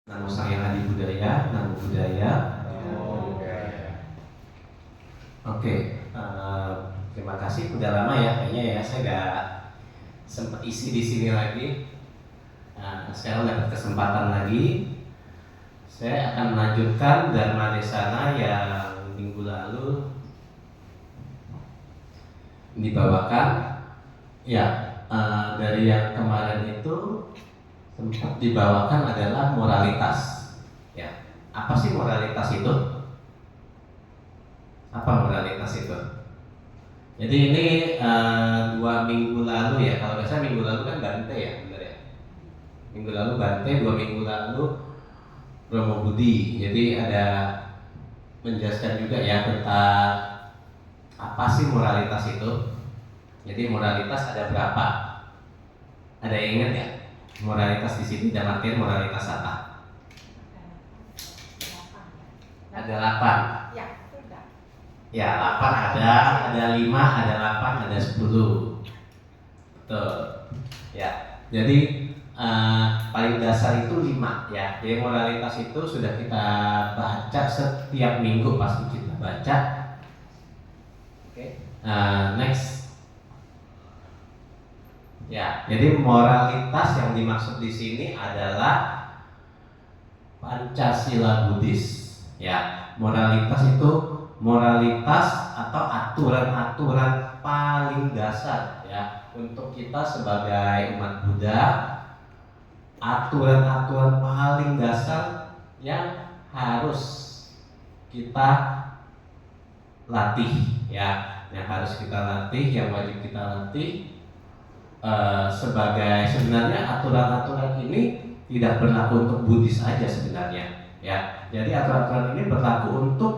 Namo Sang Adi Budaya, Namo Budaya. Oke, terima kasih. Udah lama ya, kayaknya ya saya gak sempat isi di sini lagi. Sekarang dapat kesempatan lagi. Saya akan melanjutkan Dharma Desana yang minggu lalu dibawakan. Ya, dari yang kemarin itu sempat dibawakan adalah moralitas. Ya, apa sih moralitas itu? Apa moralitas itu? Jadi ini 2 minggu lalu ya, kalau biasa minggu lalu kan Bante ya, benar ya. Minggu lalu Bante, 2 minggu lalu Romo Budi. Jadi ada menjelaskan juga ya tentang apa sih moralitas itu. Jadi moralitas ada berapa? Ada yang ingat ya? Moralitas di sini dalam artian moralitas apa? Ada 8. Ya, 8 ada 5, ada 8, ada 10. Betul. Ya. Jadi paling dasar itu 5 ya. Jadi moralitas itu sudah kita baca setiap minggu, pasti kita baca. Oke. Next. Ya, jadi moralitas yang dimaksud di sini adalah Pancasila Buddhis. Ya, moralitas itu moralitas atau aturan-aturan paling dasar ya untuk kita sebagai umat Buddha, aturan-aturan paling dasar yang harus kita latih ya, yang harus kita latih, yang wajib kita latih. Sebenarnya aturan-aturan ini tidak berlaku untuk Buddhis saja sebenarnya ya. Jadi aturan-aturan ini berlaku untuk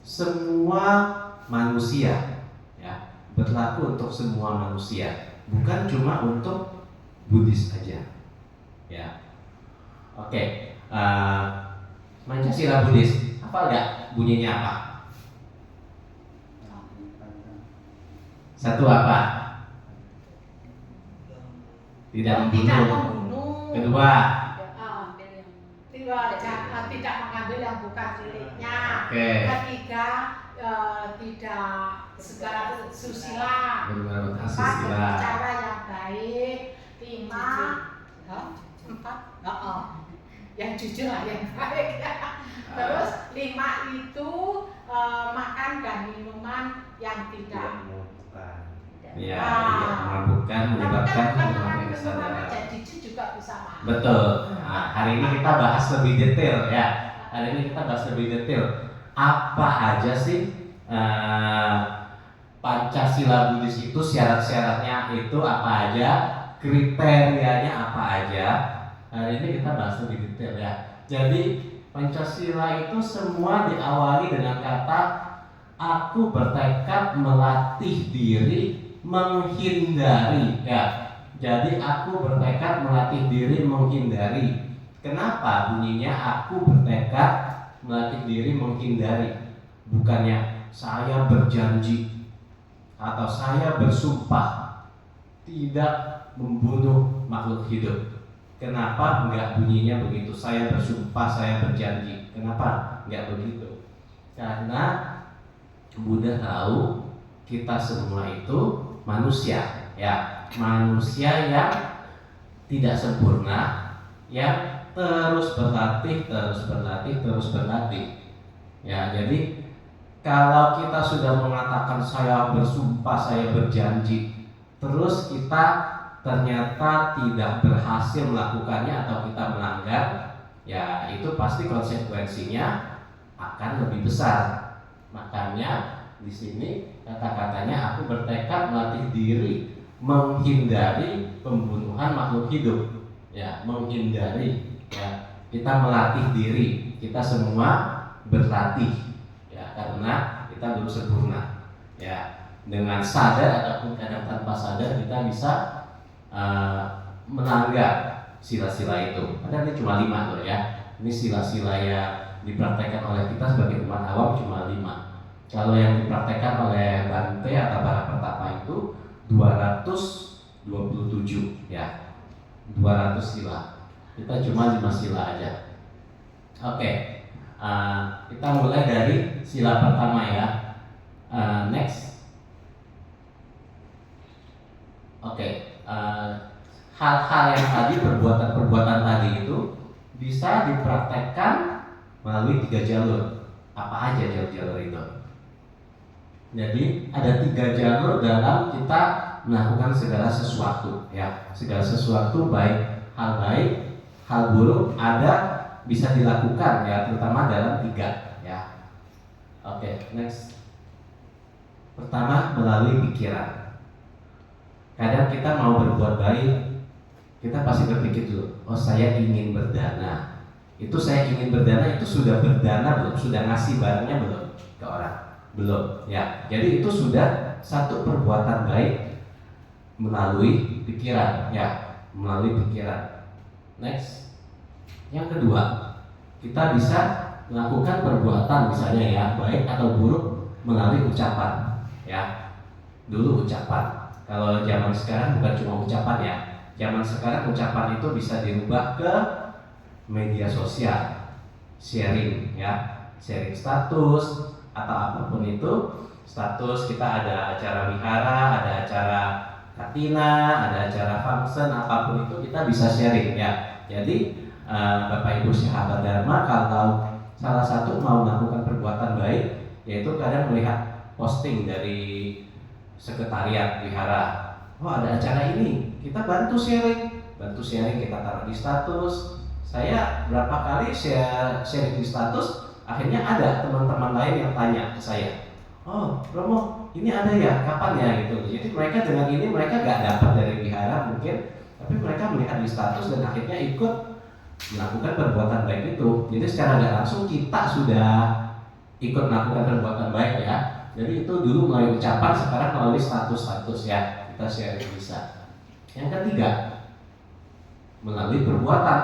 semua manusia ya, berlaku untuk semua manusia, bukan cuma untuk Buddhis saja ya. Oke, Pancasila Buddhis apa enggak bunyinya apa? Satu apa? Tidak membunuh. Kedua, tidak mengambil yang bukan miliknya. Okay. Ketiga, tidak segala susila. Empat, berbicara yang baik. 5, 4, yang jujur lah yang baik. Terus 5 itu makan dan minuman yang tidak ya, memabukkan, menyebabkan penyebabnya kesadaran. Jadi juga bisa makan. Betul. Nah, hari ini kita bahas lebih detail ya. Hari ini kita bahas lebih detail. Apa aja sih Pancasila Buddhis itu, syarat-syaratnya itu apa aja, kriterianya apa aja. Hari ini kita bahas lebih detail ya. Jadi Pancasila itu semua diawali dengan kata aku bertekad melatih diri menghindari ya. Jadi aku bertekad melatih diri menghindari. Kenapa bunyinya aku bertekad melatih diri menghindari? Bukannya saya berjanji atau saya bersumpah tidak membunuh makhluk hidup. Kenapa enggak bunyinya begitu? Saya bersumpah, saya berjanji. Kenapa enggak begitu? Karena Buddha tahu kita semua itu manusia ya, manusia yang tidak sempurna, yang terus berlatih ya. Jadi kalau kita sudah mengatakan saya bersumpah, saya berjanji, terus kita ternyata tidak berhasil melakukannya atau kita melanggar, ya itu pasti konsekuensinya akan lebih besar. Makanya di sini kata-katanya aku bertekad melatih diri menghindari pembunuhan makhluk hidup ya, menghindari ya. Kita melatih diri, kita semua berlatih ya, karena kita belum sempurna ya. Dengan sadar ataupun kadang tanpa sadar kita bisa melanggar sila-sila itu. Padahal ini cuma 5 loh ya. Ini sila-sila yang dipraktekkan oleh kita sebagai umat awam cuma 5. Kalau yang dipraktekkan oleh Bante atau para pertapa itu 227 ya, 200 sila. Kita cuma 5 sila aja Oke, kita mulai dari sila pertama ya. Next. Oke, hal-hal yang tadi, perbuatan-perbuatan tadi itu bisa dipraktekkan melalui 3 jalur. Apa aja jalur-jalur itu? Jadi ada 3 jalur dalam kita melakukan segala sesuatu ya. Segala sesuatu baik, hal buruk ada bisa dilakukan ya, terutama dalam 3 ya. Oke, next. Pertama, melalui pikiran. Kadang kita mau berbuat baik, kita pasti berpikir dulu, oh saya ingin berdana. Itu saya ingin berdana, itu sudah berdana belum? Sudah ngasih barangnya belum ke orang? Belum ya. Jadi itu sudah satu perbuatan baik melalui pikiran ya, melalui pikiran. Next. Yang kedua, kita bisa melakukan perbuatan misalnya ya, baik atau buruk melalui ucapan ya. Dulu ucapan. Kalau zaman sekarang bukan cuma ucapan ya. Zaman sekarang ucapan itu bisa dirubah ke media sosial, sharing ya, sharing status atau apapun itu. Status kita ada acara wihara, ada acara katina, ada acara function, apapun itu kita bisa sharing ya. Jadi Bapak Ibu sahabat Dharma, kalau salah satu mau melakukan perbuatan baik, yaitu kadang melihat posting dari sekretariat wihara, oh ada acara ini, kita bantu sharing kita taruh di status. Saya berapa kali sharing di status, akhirnya ada teman-teman lain yang tanya ke saya, oh Romo ini ada ya, kapan ya gitu. Jadi mereka dengan ini mereka gak dapat dari wihara mungkin, tapi mereka melihat di status dan akhirnya ikut melakukan perbuatan baik itu. Jadi secara tidak langsung kita sudah ikut melakukan perbuatan baik ya. Jadi itu dulu melalui ucapan, sekarang melalui status-status ya, kita sharing bisa. Yang ketiga, melalui perbuatan,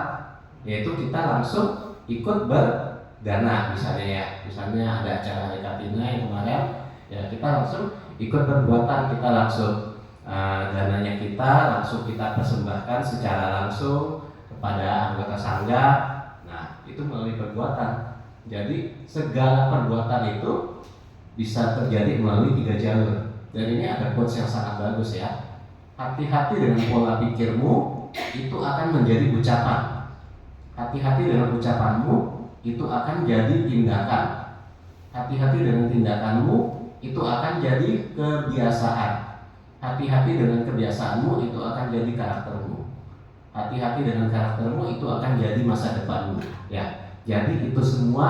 yaitu kita langsung ikut berdana misalnya ya. Misalnya ada acara hari Katina yang kemarin ya, kita langsung ikut perbuatan, kita langsung dananya kita langsung kita persembahkan secara langsung kepada anggota sangga. Nah, itu melalui perbuatan. Jadi segala perbuatan itu bisa terjadi melalui 3 jalur. Dan ini ada quotes yang sangat bagus ya. Hati-hati dengan pola pikirmu, itu akan menjadi ucapan. Hati-hati dengan ucapanmu, itu akan jadi tindakan. Hati-hati dengan tindakanmu, itu akan jadi kebiasaan. Hati-hati dengan kebiasaanmu, itu akan jadi karaktermu. Hati-hati dengan karaktermu, itu akan jadi masa depanmu ya. Jadi itu semua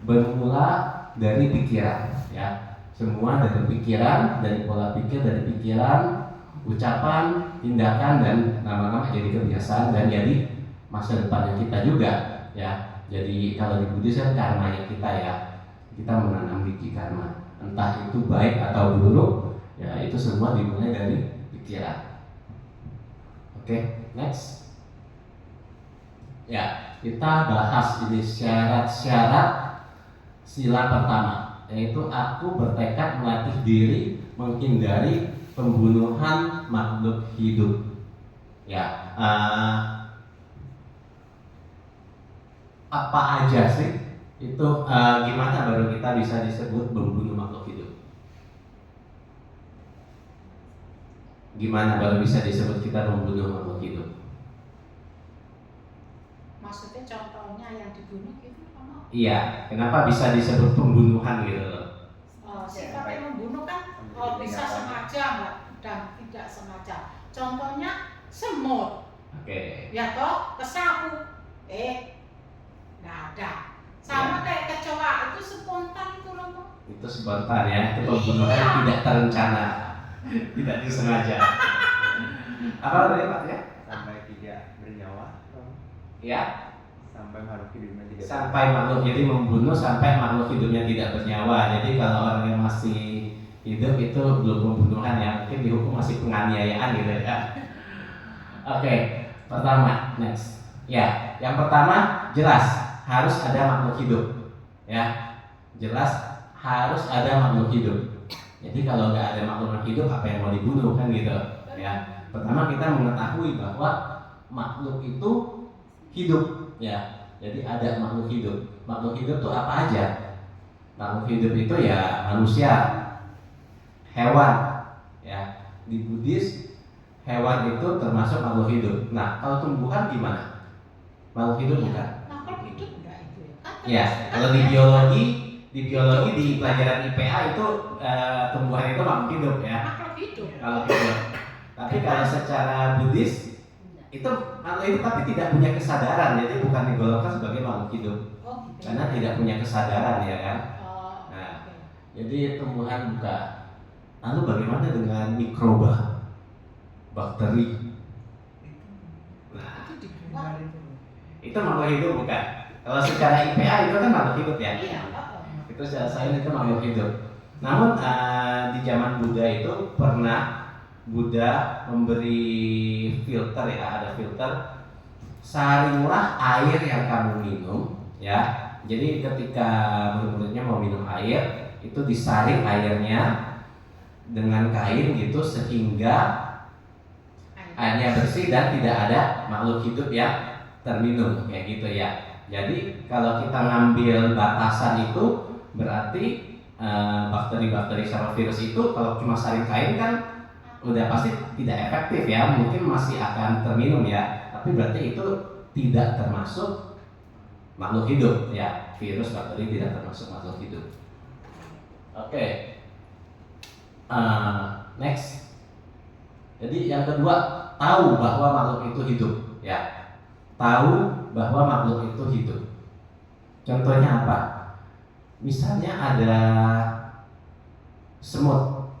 bermula dari pikiran ya. Semua dari pikiran, dari pola pikir, dari pikiran, ucapan, tindakan, dan lama-lama jadi kebiasaan dan jadi masa depannya kita juga ya. Jadi kalau di Buddhis kan karmanya kita ya. Kita menanam biji karma. Entah itu baik atau buruk ya, itu semua dimulai dari pikiran. Oke, next. Ya, kita bahas ini syarat-syarat sila pertama, yaitu aku bertekad melatih diri menghindari pembunuhan makhluk hidup. Ya, apa aja sih itu? Gimana baru kita bisa disebut membunuh makhluk hidup? Gimana baru bisa disebut kita membunuh makhluk hidup? Maksudnya contohnya yang dibunuh gitu kamu? Iya, kenapa bisa disebut pembunuhan gitu loh? Sikap yang membunuh kan bisa sengaja mbak dan tidak sengaja. Contohnya semut. Oke. Ya toh kesapu, nggak ada. Sama kayak kecoa itu spontan itu loh. Itu spontan ya, itu pembunuhan tidak terencana, tidak disengaja. Apa tadi Pak ya? Sampai tidak bernyawa. Ya. Sampai makhluk hidupnya tidak. Sampai makhluk, jadi membunuh sampai makhluk hidupnya tidak bernyawa. Jadi kalau orang yang masih hidup itu belum pembunuhan ya, mungkin dihukum masih penganiayaan gitu ya. Oke, pertama, next. Ya, yang pertama jelas harus ada makhluk hidup. Ya, jelas harus ada makhluk hidup. Jadi kalau nggak ada makhluk hidup, apa yang mau dibunuh kan gitu? Ya, pertama kita mengetahui bahwa makhluk itu hidup. Ya, Jadi ada makhluk hidup. Makhluk hidup itu apa aja? Makhluk hidup itu ya manusia, hewan, ya. Di Buddhis hewan itu termasuk makhluk hidup. Nah, kalau tumbuhan gimana? Makhluk hidup bukan? Makhluk hidup enggak itu ya? Ya, kalau di biologi di pelajaran IPA itu tumbuhan itu makhluk hidup ya. Makhluk hidup. Makhluk hidup. Tapi kalau secara Buddhis itu makhluk hidup tapi tidak punya kesadaran, jadi bukan digolongkan sebagai makhluk hidup Oh, gitu. karena tidak punya kesadaran ya kan. Oh, Nah, oke. jadi tumbuhan bukan. Lalu bagaimana dengan mikroba, bakteri? Nah, Itu dibuat. itu makhluk hidup bukan? Kalau secara IPA itu kan makhluk hidup ya. Iya, Itu secara sains itu makhluk hidup. Namun di zaman Buddha itu pernah Buddha memberi filter ya, ada filter. Saringlah air yang kamu minum ya. Jadi ketika murid-muridnya mau minum air, itu disaring airnya dengan kain gitu sehingga airnya bersih dan tidak ada makhluk hidup yang terminum kayak gitu ya. Jadi kalau kita ngambil batasan itu berarti bakteri-bakteri sama virus itu kalau cuma saring kain kan udah pasti tidak efektif ya, mungkin masih akan terminum ya, tapi berarti itu tidak termasuk makhluk hidup ya, virus bakteri tidak termasuk makhluk hidup. Oke. Next. Jadi yang kedua, tahu bahwa makhluk itu hidup ya, tahu bahwa makhluk itu hidup. Contohnya apa? Misalnya ada semut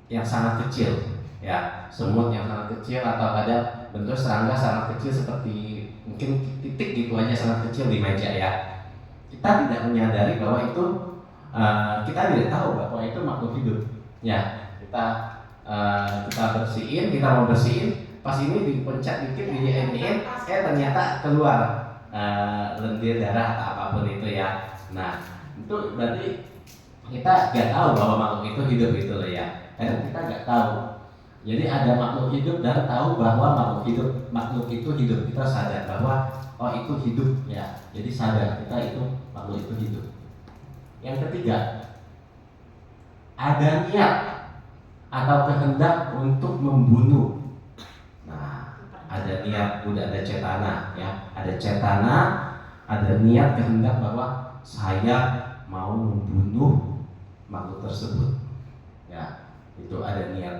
yang sangat kecil ya, semut yang sangat kecil atau ada bentuk serangga sangat kecil seperti mungkin titik gitu aja sangat kecil di meja ya. Kita tidak menyadari bahwa itu kita tidak tahu bahwa itu makhluk hidup ya. Kita bersihin, kita mau bersihin, pas ini dipencet dikit diiniin, ternyata keluar lendir darah atau apapun itu ya. Nah itu berarti kita nggak tahu bahwa makhluk itu hidup itu loh ya, karena kita nggak tahu. Jadi ada makhluk hidup dan tahu bahwa makhluk itu hidup, kita sadar bahwa oh itu hidup ya, jadi sadar kita itu makhluk itu hidup. Yang ketiga, ada niat atau kehendak untuk membunuh. Nah, ada niat, udah ada cetana ya, ada cetana, ada niat kehendak bahwa saya mau membunuh makhluk tersebut ya, itu ada niat.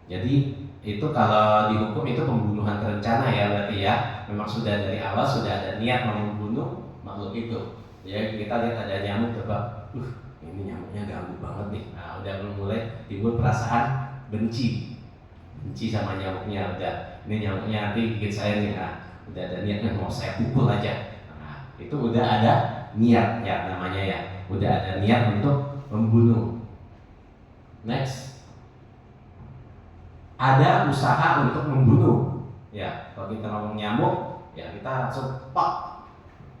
Jadi itu kalau dihukum itu pembunuhan terencana ya, berarti ya memang sudah dari awal sudah ada niat mau membunuh makhluk itu ya. Kita lihat ada nyamuk coba, ini nyamuknya ganggu banget nih. Nah udah mulai timbul perasaan benci sama nyamuknya. Udah ini nyamuknya nanti gigit saya nih. Nah udah ada niatnya mau saya pukul aja. Nah itu udah ada niat ya namanya ya, udah ada niat untuk membunuh. Next, ada usaha untuk membunuh ya. Kalau kita ngomong nyamuk ya kita langsung pak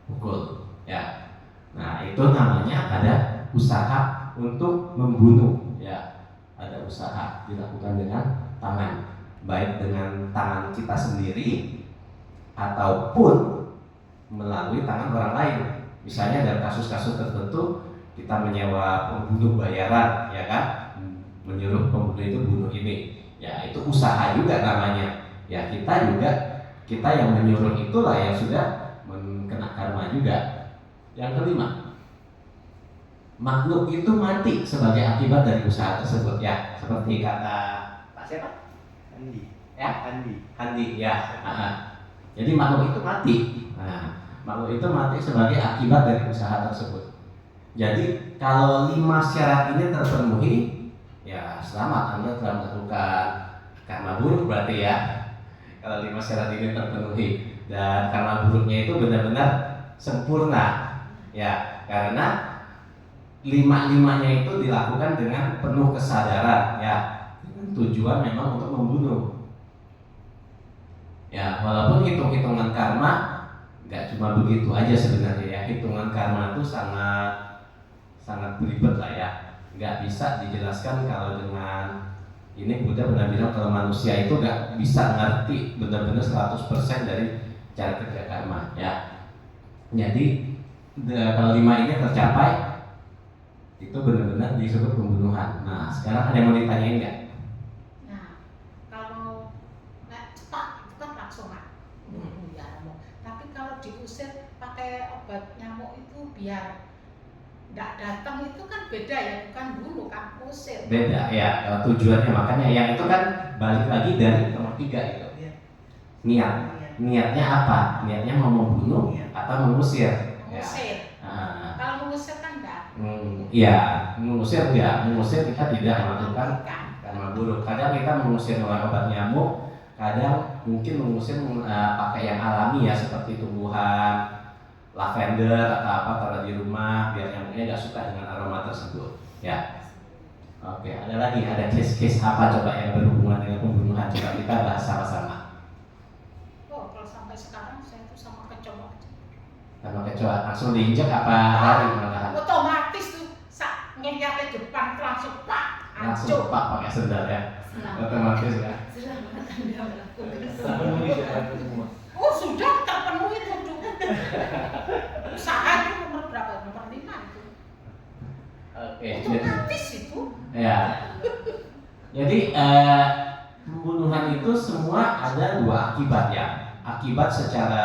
pukul ya. Nah itu namanya ada usaha untuk membunuh ya. Ada usaha dilakukan dengan tangan, baik dengan tangan kita sendiri ataupun melalui tangan orang lain. Misalnya dalam kasus-kasus tertentu kita menyewa pembunuh bayaran ya kan, menyuruh pembunuh itu bunuh ini ya, itu usaha juga namanya ya. Kita yang menyuruh itulah yang sudah kena karma juga. Yang kelima, makhluk itu mati sebagai akibat dari usaha tersebut ya, seperti kata Pak siapa? Andi. Ya, Andi ya. Jadi makhluk itu mati. Nah, makhluk itu mati sebagai akibat dari usaha tersebut. Jadi kalau 5 syarat ini terpenuhi, ya selamat, Anda telah melakukan karma buruk berarti ya. Kalau 5 syarat ini terpenuhi dan karma buruknya itu benar-benar sempurna ya, karena 5-5-nya itu dilakukan dengan penuh kesadaran ya, dengan tujuan memang untuk membunuh ya. Walaupun hitung-hitungan karma nggak cuma begitu aja sebenarnya ya, hitungan karma itu sangat beribet lah ya, nggak bisa dijelaskan kalau dengan ini. Buddha pernah bilang kalau manusia itu nggak bisa ngerti benar-benar 100% dari cara kerja karma ya. Jadi kalau 5 ini tercapai, itu benar-benar disebut pembunuhan. Nah, sekarang ada yang mau ditanyain nggak? Nah, kalau cepat itu kan langsung ya, tapi kalau diusir pakai obat nyamuk itu biar nggak datang itu kan beda ya, bukan bunuh kan, usir. Beda ya, tujuannya. Makanya yang itu kan balik lagi dari nomor 3 itu. Niatnya apa? Niatnya mau membunuh atau mengusir? Mengusir. Ya. Kalau mengusir kan enggak. Iya, mengusir enggak. Mengusir kita tidak melakukan karma buruk. Kadang kita mengusir dengan obat nyamuk, kadang mungkin mengusir pakai yang alami ya, seperti tumbuhan lavender atau apa, taruh di rumah biar nyamuknya nggak suka dengan aroma tersebut. Ya. Oke, ada case-case apa coba yang berhubungan dengan pembunuhan? Coba kita bahas sama-sama. Oh, kalau sampai sekarang saya tuh sama kecoa. Sama kecoa langsung diinjak apa lari malahan? Otomatis tuh ngeliatnya depan langsung pak, Langsung pak pakai sendal ya. Otomatis ya. Oh sudah terpenuhi tuh. Usaha itu nomor berapa? Nomor 5 itu. Oke. Otomatis itu. Ya. Jadi pembunuhan itu semua ada 2 akibat ya. Akibat secara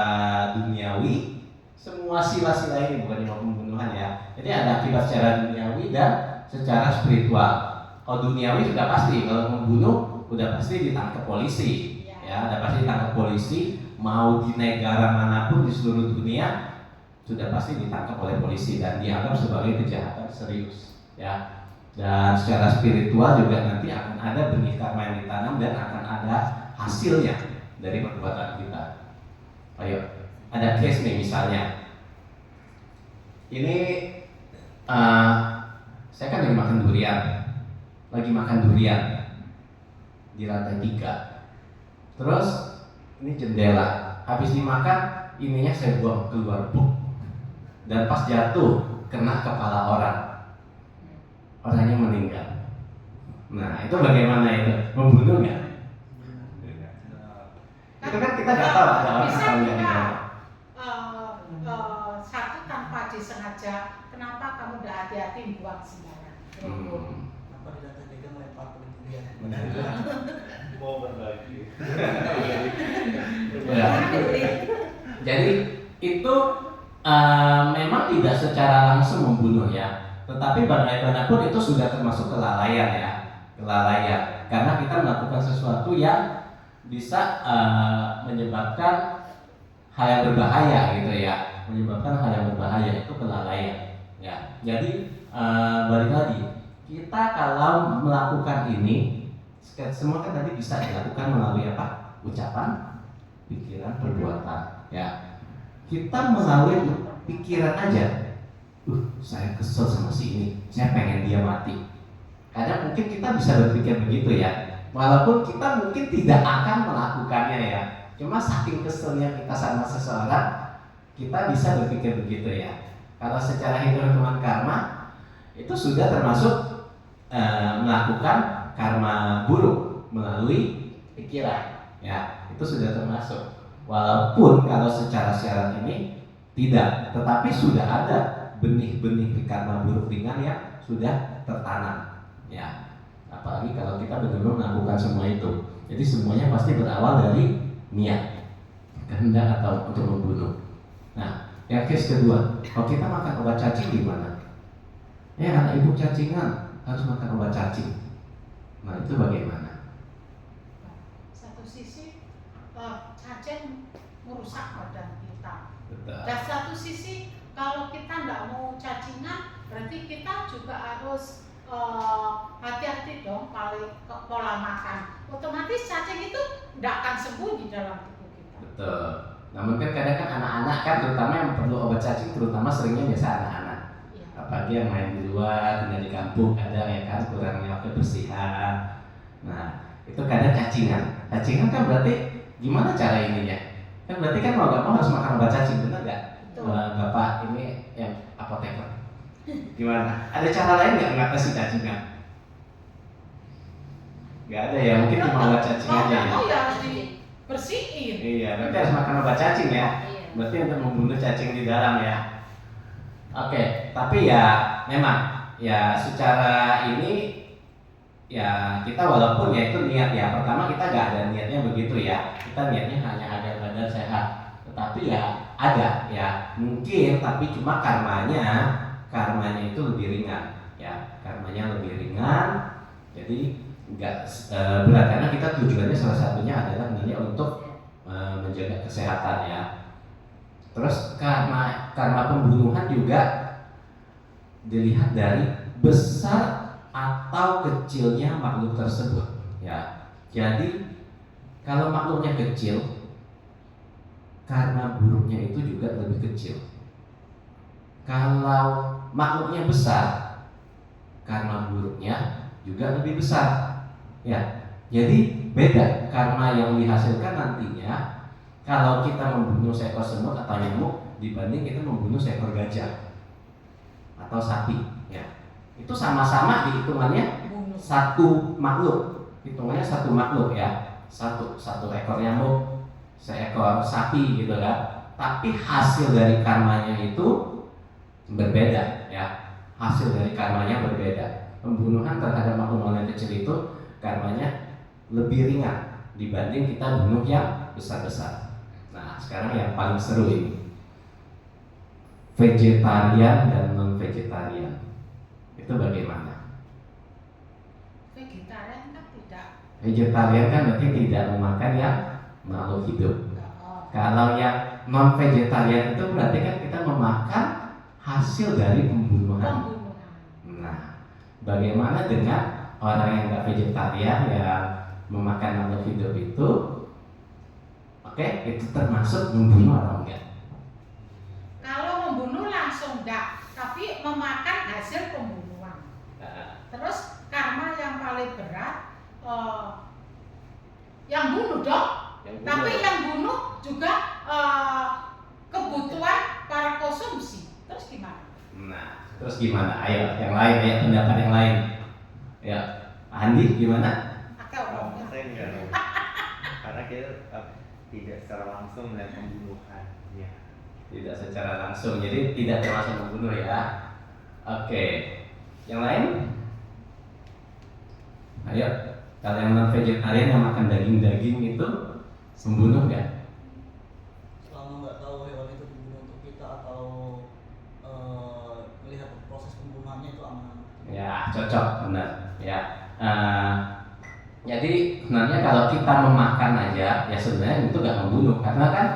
duniawi, semua sila-sila ini bukan cuma pembunuhan ya. Jadi ada akibat secara duniawi dan secara spiritual. Kalau duniawi sudah pasti, kalau membunuh udah pasti ditangkap polisi. Ya, udah pasti ditangkap polisi. Mau di negara manapun di seluruh dunia sudah pasti ditangkap oleh polisi dan dianggap sebagai kejahatan serius. Ya. Dan secara spiritual juga nanti akan ada benih karma yang ditanam dan akan ada hasilnya dari perbuatan kita. Ayo, ada case nih misalnya. Ini saya kan lagi makan durian di lantai 3. Terus ini jendela, habis dimakan ininya saya buang keluar dan pas jatuh kena kepala orangnya meninggal. Nah itu bagaimana itu? Membunuh nggak? Itu kan kita nggak tahu ada orang Bisa atau kita enggak. satu tanpa disengaja, kenapa kamu udah hati-hati buang sembarang? Kenapa di lantai 3 melempar durian? Mau berbagi. Ya. Jadi itu memang tidak secara langsung membunuh ya, tetapi bagaimanapun itu sudah termasuk kelalaian ya, karena kita melakukan sesuatu yang bisa menyebabkan hal yang berbahaya gitu ya, itu kelalaian ya. Jadi balik lagi, kita kalau melakukan ini semua kan tadi bisa dilakukan melalui apa? Ucapan, pikiran, perbuatan ya. Kita melalui pikiran aja, saya kesel sama si ini, saya pengen dia mati. Kadang mungkin kita bisa berpikir begitu ya, walaupun kita mungkin tidak akan melakukannya ya. Cuma saking keselnya kita sama seseorang, kita bisa berpikir begitu ya. Kalau secara hitung-hitungan karma, itu sudah termasuk melakukan karma buruk melalui pikiran ya, itu sudah termasuk. Walaupun kalau secara syarat ini tidak, tetapi sudah ada benih-benih karma buruk ringan yang sudah tertanam ya. Apalagi kalau kita benar-benar melakukan semua itu. Jadi semuanya pasti berawal dari niat, kehendak atau untuk membunuh. Nah, yang case kedua, kalau kita makan obat cacing gimana? Anak ibu cacingan harus makan obat cacing. Nah, itu bagaimana? Satu sisi cacing merusak badan kita. Betul. Dan satu sisi kalau kita nggak mau cacingan, berarti kita juga harus hati-hati dong pola makan. Otomatis cacing itu nggak akan sembuh di dalam tubuh kita. Betul. Namun kan kadang kan anak-anak kan terutama yang perlu obat cacing, terutama seringnya biasa anak-anak. Ya. Apalagi yang main di luar, tinggal di kampung, kadang ya kan kurangnya kebersihan. Nah, itu kadang cacingan. Cacingan kan berarti gimana cara ininya? Kan berarti kan mau gak mau harus makan obat cacing, benar gak? Bapak ini yang apoteker. Gimana? Ada cara lain nggak mengatasi cacingan? Gak ada ya, mungkin cuma obat cacing aja ya. Oh ya harus dibersihin. Iya, berarti harus makan obat cacing ya. Iya. berarti untuk membunuh cacing di dalam ya. Oke, tapi ya memang ya secara ini ya kita walaupun ya itu niat ya, pertama kita nggak ada niatnya begitu ya, kita niatnya hanya agar badan sehat, tetapi ya ada ya mungkin, tapi cuma karmanya itu lebih ringan ya, karmanya lebih ringan, jadi nggak berat karena kita tujuannya salah satunya adalah sebenarnya untuk menjaga kesehatan ya. Terus karma pembunuhan juga dilihat dari besar atau kecilnya makhluk tersebut ya. Jadi kalau makhluknya kecil, karma buruknya itu juga lebih kecil. Kalau makhluknya besar, karma buruknya juga lebih besar ya. Jadi beda karma yang dihasilkan nantinya kalau kita membunuh seekor semut atau nyamuk dibanding kita membunuh seekor gajah atau sapi ya. Itu sama-sama dihitungannya satu makhluk, hitungannya satu makhluk ya, satu ekor nyamuk, seekor sapi gitu kan. Tapi hasil dari karmanya itu berbeda ya, hasil dari karmanya berbeda. Pembunuhan terhadap makhluk yang kecil itu karmanya lebih ringan dibanding kita bunuh yang besar-besar. Nah sekarang yang paling seru ini, vegetarian dan non vegetarian itu bagaimana? Vegetarian kan tidak. Vegetarian kan berarti tidak memakan yang makhluk hidup. Kalau yang non vegetarian itu berarti kan kita memakan hasil dari pembunuhan. Nah, bagaimana dengan orang yang nggak vegetarian yang memakan makhluk hidup itu? Oke, itu termasuk membunuh atau enggak? Kalau membunuh langsung enggak, tapi memakan hasil pembunuhan. Terus karma yang paling berat yang bunuh dong. Tapi yang bunuh juga kebutuhan para konsumsi. Terus gimana? Nah, terus gimana? Ayo, yang lain, ayo pendapat yang lain. Ya, Andi gimana? Saya enggak. Karena kita tidak secara langsung melihat pembunuhan. Ya. Tidak secara langsung, jadi tidak termasuk membunuh ya. Oke, yang lain? Ayo, kalau yang non vegetarian yang makan daging-daging itu membunuh nggak? Selama nggak tahu hewan itu dibunuh untuk kita atau melihat proses pembunuhannya itu aman. Ya, cocok, benar. Ya, jadi sebenarnya kalau kita memakan aja, ya sebenarnya itu nggak membunuh, karena kan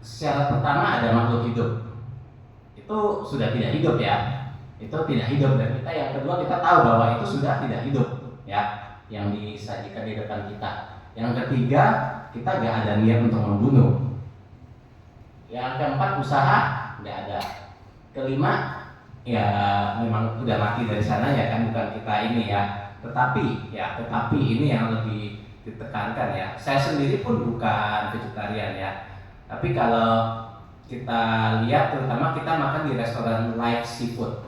syarat pertama ada makhluk hidup, itu sudah tidak hidup ya. Itu tidak hidup, dan kita yang kedua kita tahu bahwa itu sudah tidak hidup ya, yang disajikan di depan kita. Yang ketiga kita nggak ada niat untuk membunuh. Yang keempat usaha nggak ada. Kelima ya memang udah mati dari sana ya kan, bukan kita ini ya. Tetapi ini yang lebih ditekankan ya. Saya sendiri pun bukan vegetarian ya. Tapi kalau kita lihat terutama kita makan di restoran live seafood.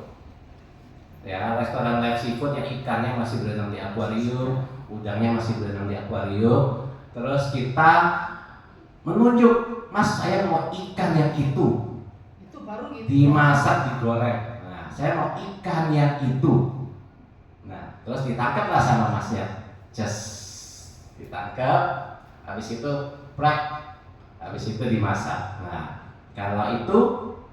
Ya, restoran live seafood yang ikannya masih berenang di akuarium, udangnya masih berenang di akuarium. Terus kita menunjuk, Mas saya mau ikan yang itu baru gitu. Dimasak, digoreng. Nah, saya mau ikan yang itu. Nah, terus ditangkaplah sama masnya. Ditangkap, habis itu prak, habis itu dimasak. Nah, kalau itu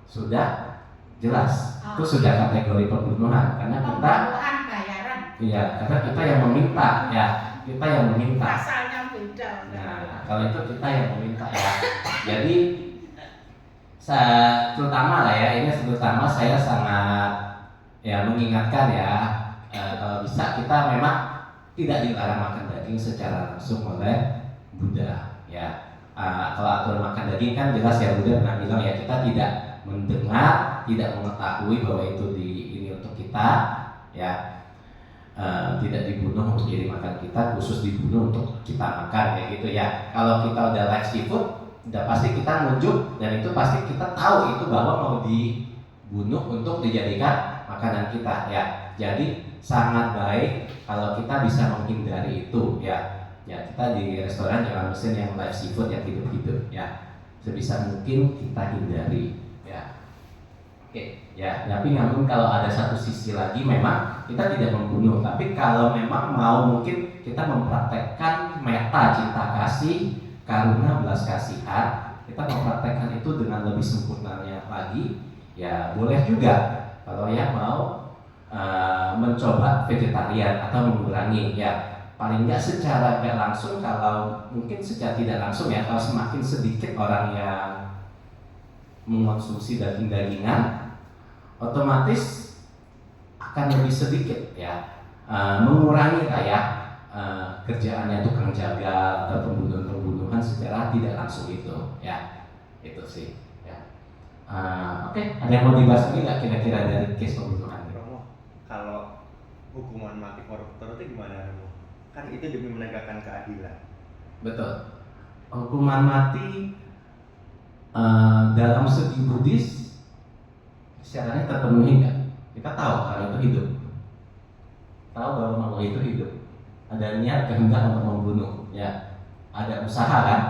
sudah jelas, itu sudah kategori pembunuhan karena kita Pembunuhan bayaran. iya, karena kita yang meminta ya, kita yang meminta. Pasalnya beda. Nah, kalau itu kita yang meminta ya. Jadi terutama lah ya, ini terutama saya sangat ya mengingatkan ya, kalau bisa kita memang tidak dilarang makan daging secara langsung oleh Buddha ya. Kalau aturan makan daging kan jelas ya, Buddha pernah bilang ya, kita tidak mendengar, tidak mengetahui bahwa itu ini untuk kita ya, tidak dibunuh untuk jadi makan kita, khusus dibunuh untuk kita makan kayak gitu ya. Kalau kita udah like seafood, udah pasti kita nunjuk, dan itu pasti kita tahu itu bahwa mau dibunuh untuk dijadikan makanan kita ya. Jadi sangat baik kalau kita bisa menghindari itu ya. Ya, kita di restoran jangan pesen yang live seafood yang hidup-hidup ya. Sebisa mungkin kita hindari ya. Oke, ya, tapi namun kalau ada satu sisi lagi memang kita tidak membunuh, tapi kalau memang mau mungkin kita mempraktekkan meta cinta kasih, karuna belas kasihan, kita mempraktekkan itu dengan lebih sempurnanya lagi, ya boleh juga kalau ya mau mencoba vegetarian atau mengurangi ya. Paling nggak secara nggak langsung, kalau mungkin secara tidak langsung ya, kalau semakin sedikit orang yang mengonsumsi daging-dagingan, otomatis akan lebih sedikit ya mengurangi kayak kerjaannya tukang jagal atau pembunuhan secara tidak langsung itu ya, itu sih ya. Oke, ada yang mau dibahas lagi nggak kira-kira dari case pembunuhan? Romo, kalau hukuman mati koruptor itu gimana Romo? Kan itu demi menegakkan keadilan. Betul. Hukuman mati dalam segi Buddhis syaratnya terpenuhi nggak? Kita tahu kalau itu hidup, tahu bahwa makhluk itu hidup, ada niat kehendak untuk membunuh, ya, ada usaha kan,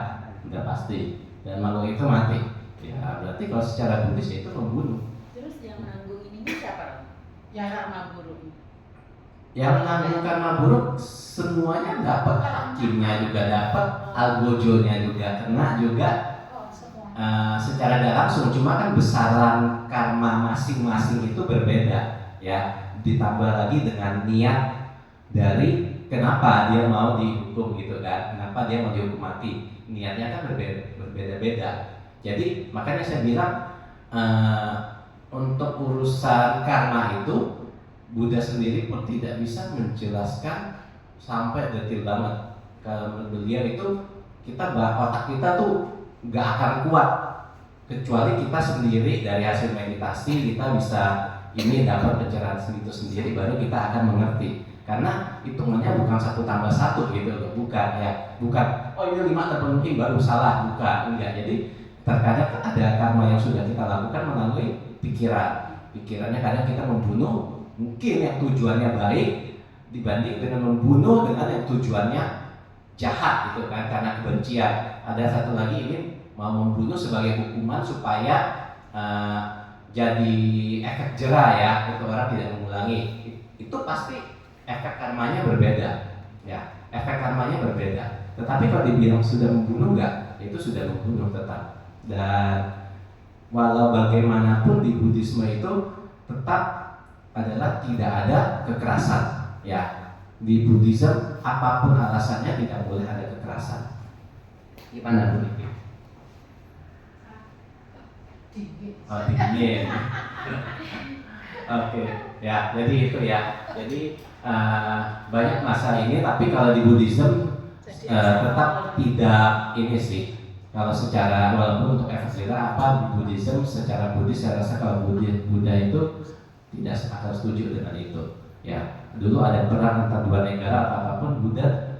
udah pasti, dan makhluk itu mati. Ya berarti kalau secara Buddhis itu membunuh. Terus yang menanggung ini siapa? Ya, Karma buruk. Yang menanggung karma buruk semuanya dapat, hakimnya juga dapat, algojonya juga kena juga. oh semua. Secara tidak langsung, cuma kan besaran karma masing-masing itu berbeda ya, ditambah lagi dengan niat dari kenapa dia mau dihukum gitu kan, kenapa dia mau dihukum mati, niatnya kan berbeda-beda. Jadi makanya saya bilang untuk urusan karma itu Buddha sendiri pun tidak bisa menjelaskan sampai detail banget. Kalau beliau itu otak kita tuh nggak akan kuat kecuali kita sendiri dari hasil meditasi kita bisa ini dapat pencerahan itu sendiri, baru kita akan mengerti. Karena hitungannya bukan 1 tambah 1 gitu loh, bukan ya, bukan oh ini 5 terpenuhi baru salah, bukan, enggak. Jadi terkadang ada karma yang sudah kita lakukan melalui pikirannya kadang kita membunuh mungkin yang tujuannya baik dibanding dengan membunuh dengan yang tujuannya jahat gitu kan, karena kebencian. Ada satu lagi ini mau membunuh sebagai hukuman supaya jadi efek jerah ya, untuk orang tidak mengulangi. Itu pasti efek karmanya berbeda ya, efek karmanya berbeda. Tetapi kalau dibilang sudah membunuh enggak, itu sudah membunuh tetap. Dan walau bagaimanapun di Buddhisme itu tetap adalah tidak ada kekerasan ya. Di Buddhism apapun alasannya tidak boleh ada kekerasan. Gimana Bu Niki? Oh, dingin. Oke, ya. Jadi itu ya. Jadi banyak masa ini, tapi kalau di Buddhism tetap tidak ini sih. Kalau secara walaupun untuk efek jerah apa di Buddhism secara Buddhis saya rasa kalau Buddha itu tidak akan setuju dengan itu. Ya, dulu ada perang antara 2 negara atau apapun, Buddha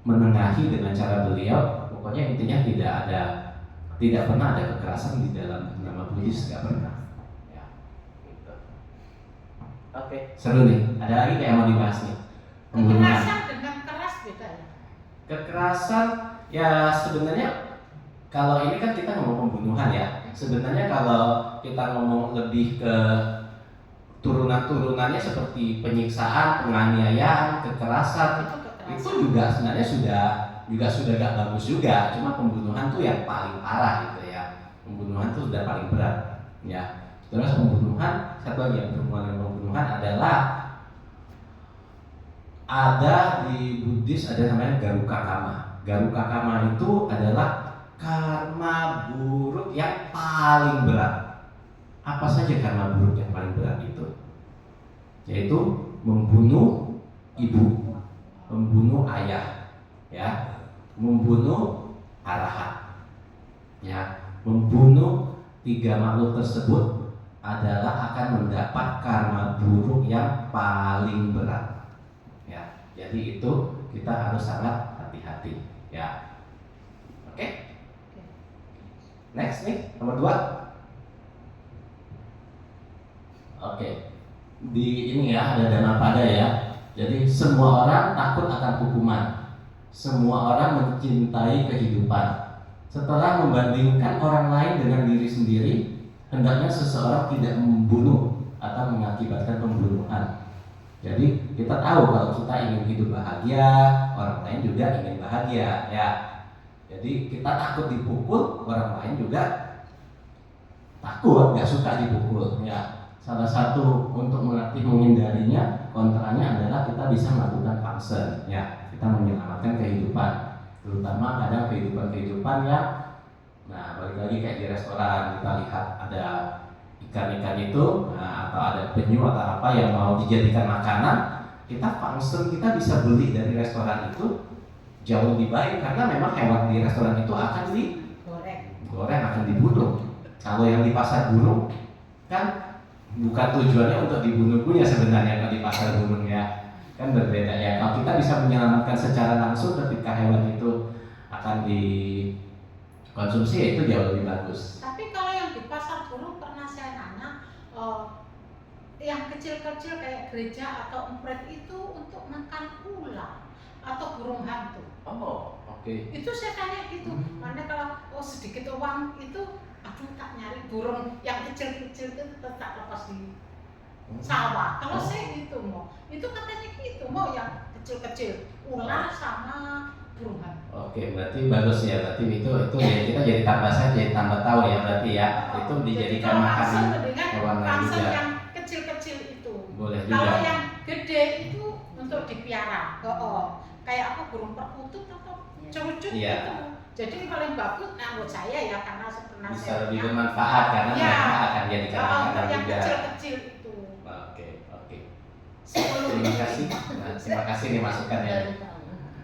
menengahi dengan cara beliau. Pokoknya intinya tidak pernah ada kekerasan di dalam nama Buddhis, nggak pernah. Ya, gitu. Oke, seru nih. Ada lagi nggak yang mau dibahas nih? Pembunuhan. Kekerasan dengan keras beda ya. Kekerasan ya sebenarnya kalau ini kan kita ngomong pembunuhan ya. Sebenarnya kalau kita ngomong lebih ke turunan-turunannya seperti penyiksaan, penganiayaan, kekerasan, itu juga sebenarnya sudah gak bagus juga. Cuma pembunuhan tuh yang paling parah gitu ya. Pembunuhan tuh sudah paling berat ya. Terus pembunuhan, satu lagi yang berhubungan dengan pembunuhan adalah ada di Buddhis ada namanya Garuka Kama. Garuka Kama itu adalah karma buruk yang paling berat. Apa saja karma buruk yang paling berat itu? Yaitu membunuh ibu, membunuh ayah, ya, membunuh arahat, ya, membunuh 3 makhluk tersebut adalah akan mendapat karma buruk yang paling berat. Ya, jadi itu kita harus sangat hati-hati. Ya, oke. Next nih, nomor 2. Oke, di ini ya ada Dhammapada ya. Jadi semua orang takut akan hukuman. semua orang mencintai kehidupan. Setelah membandingkan orang lain dengan diri sendiri, hendaknya seseorang tidak membunuh atau mengakibatkan pembunuhan. Jadi kita tahu kalau kita ingin hidup bahagia, orang lain juga ingin bahagia, ya. Jadi kita takut dipukul, orang lain juga takut, nggak suka dipukul, ya. Salah satu untuk melatih menghindarinya, kontranya adalah kita bisa melakukan function, ya. Kita menyelamatkan kehidupan, terutama kadang kehidupan yang, nah balik lagi kayak di restoran kita lihat ada ikan-ikan itu, nah, atau ada penyu atau apa yang mau dijadikan makanan, kita function kita bisa beli dari restoran itu jauh lebih baik karena memang hewan di restoran itu akan digoreng, akan dibunuh. Kalau yang di pasar burung kan bukan tujuannya untuk dibunuh-bunuh sebenarnya kalau di pasar burung, ya. Kan berbeda, ya. Kalau kita bisa menyelamatkan secara langsung ketika hewan itu akan dikonsumsi, ya itu jauh lebih bagus. Tapi kalau yang di pasar burung pernah saya nanya, yang kecil-kecil kayak gereja atau empret itu untuk makan ular atau burung hantu. Oh, oke. Itu saya tanya gitu, mana kalau sedikit uang itu, aduh tak nyari burung yang kecil-kecil itu tetap lepas di sawah. Kalau saya gitu mau, itu katanya gitu mau yang kecil-kecil ular sama burung hantu. Oke, berarti bagus ya. Berarti itu ya kita jadi tambah saja, jadi tambah tahu ya berarti ya. Itu dijadikan makanan hewan lain juga. Yang kecil-kecil itu. Boleh Kalau juga. yang gede itu untuk dipiara. Kayak apa burung perkutut atau cerucut Iya. itu. Jadi paling bagus, nah buat saya ya karena pernah Bisa saya lebih lihat. bermanfaat karena Iya. mereka akan jadikan makanan yang juga. kecil-kecil itu. Oke. 10 Terima kasih. Nah, terima kasih nih masukannya. Baru tahu.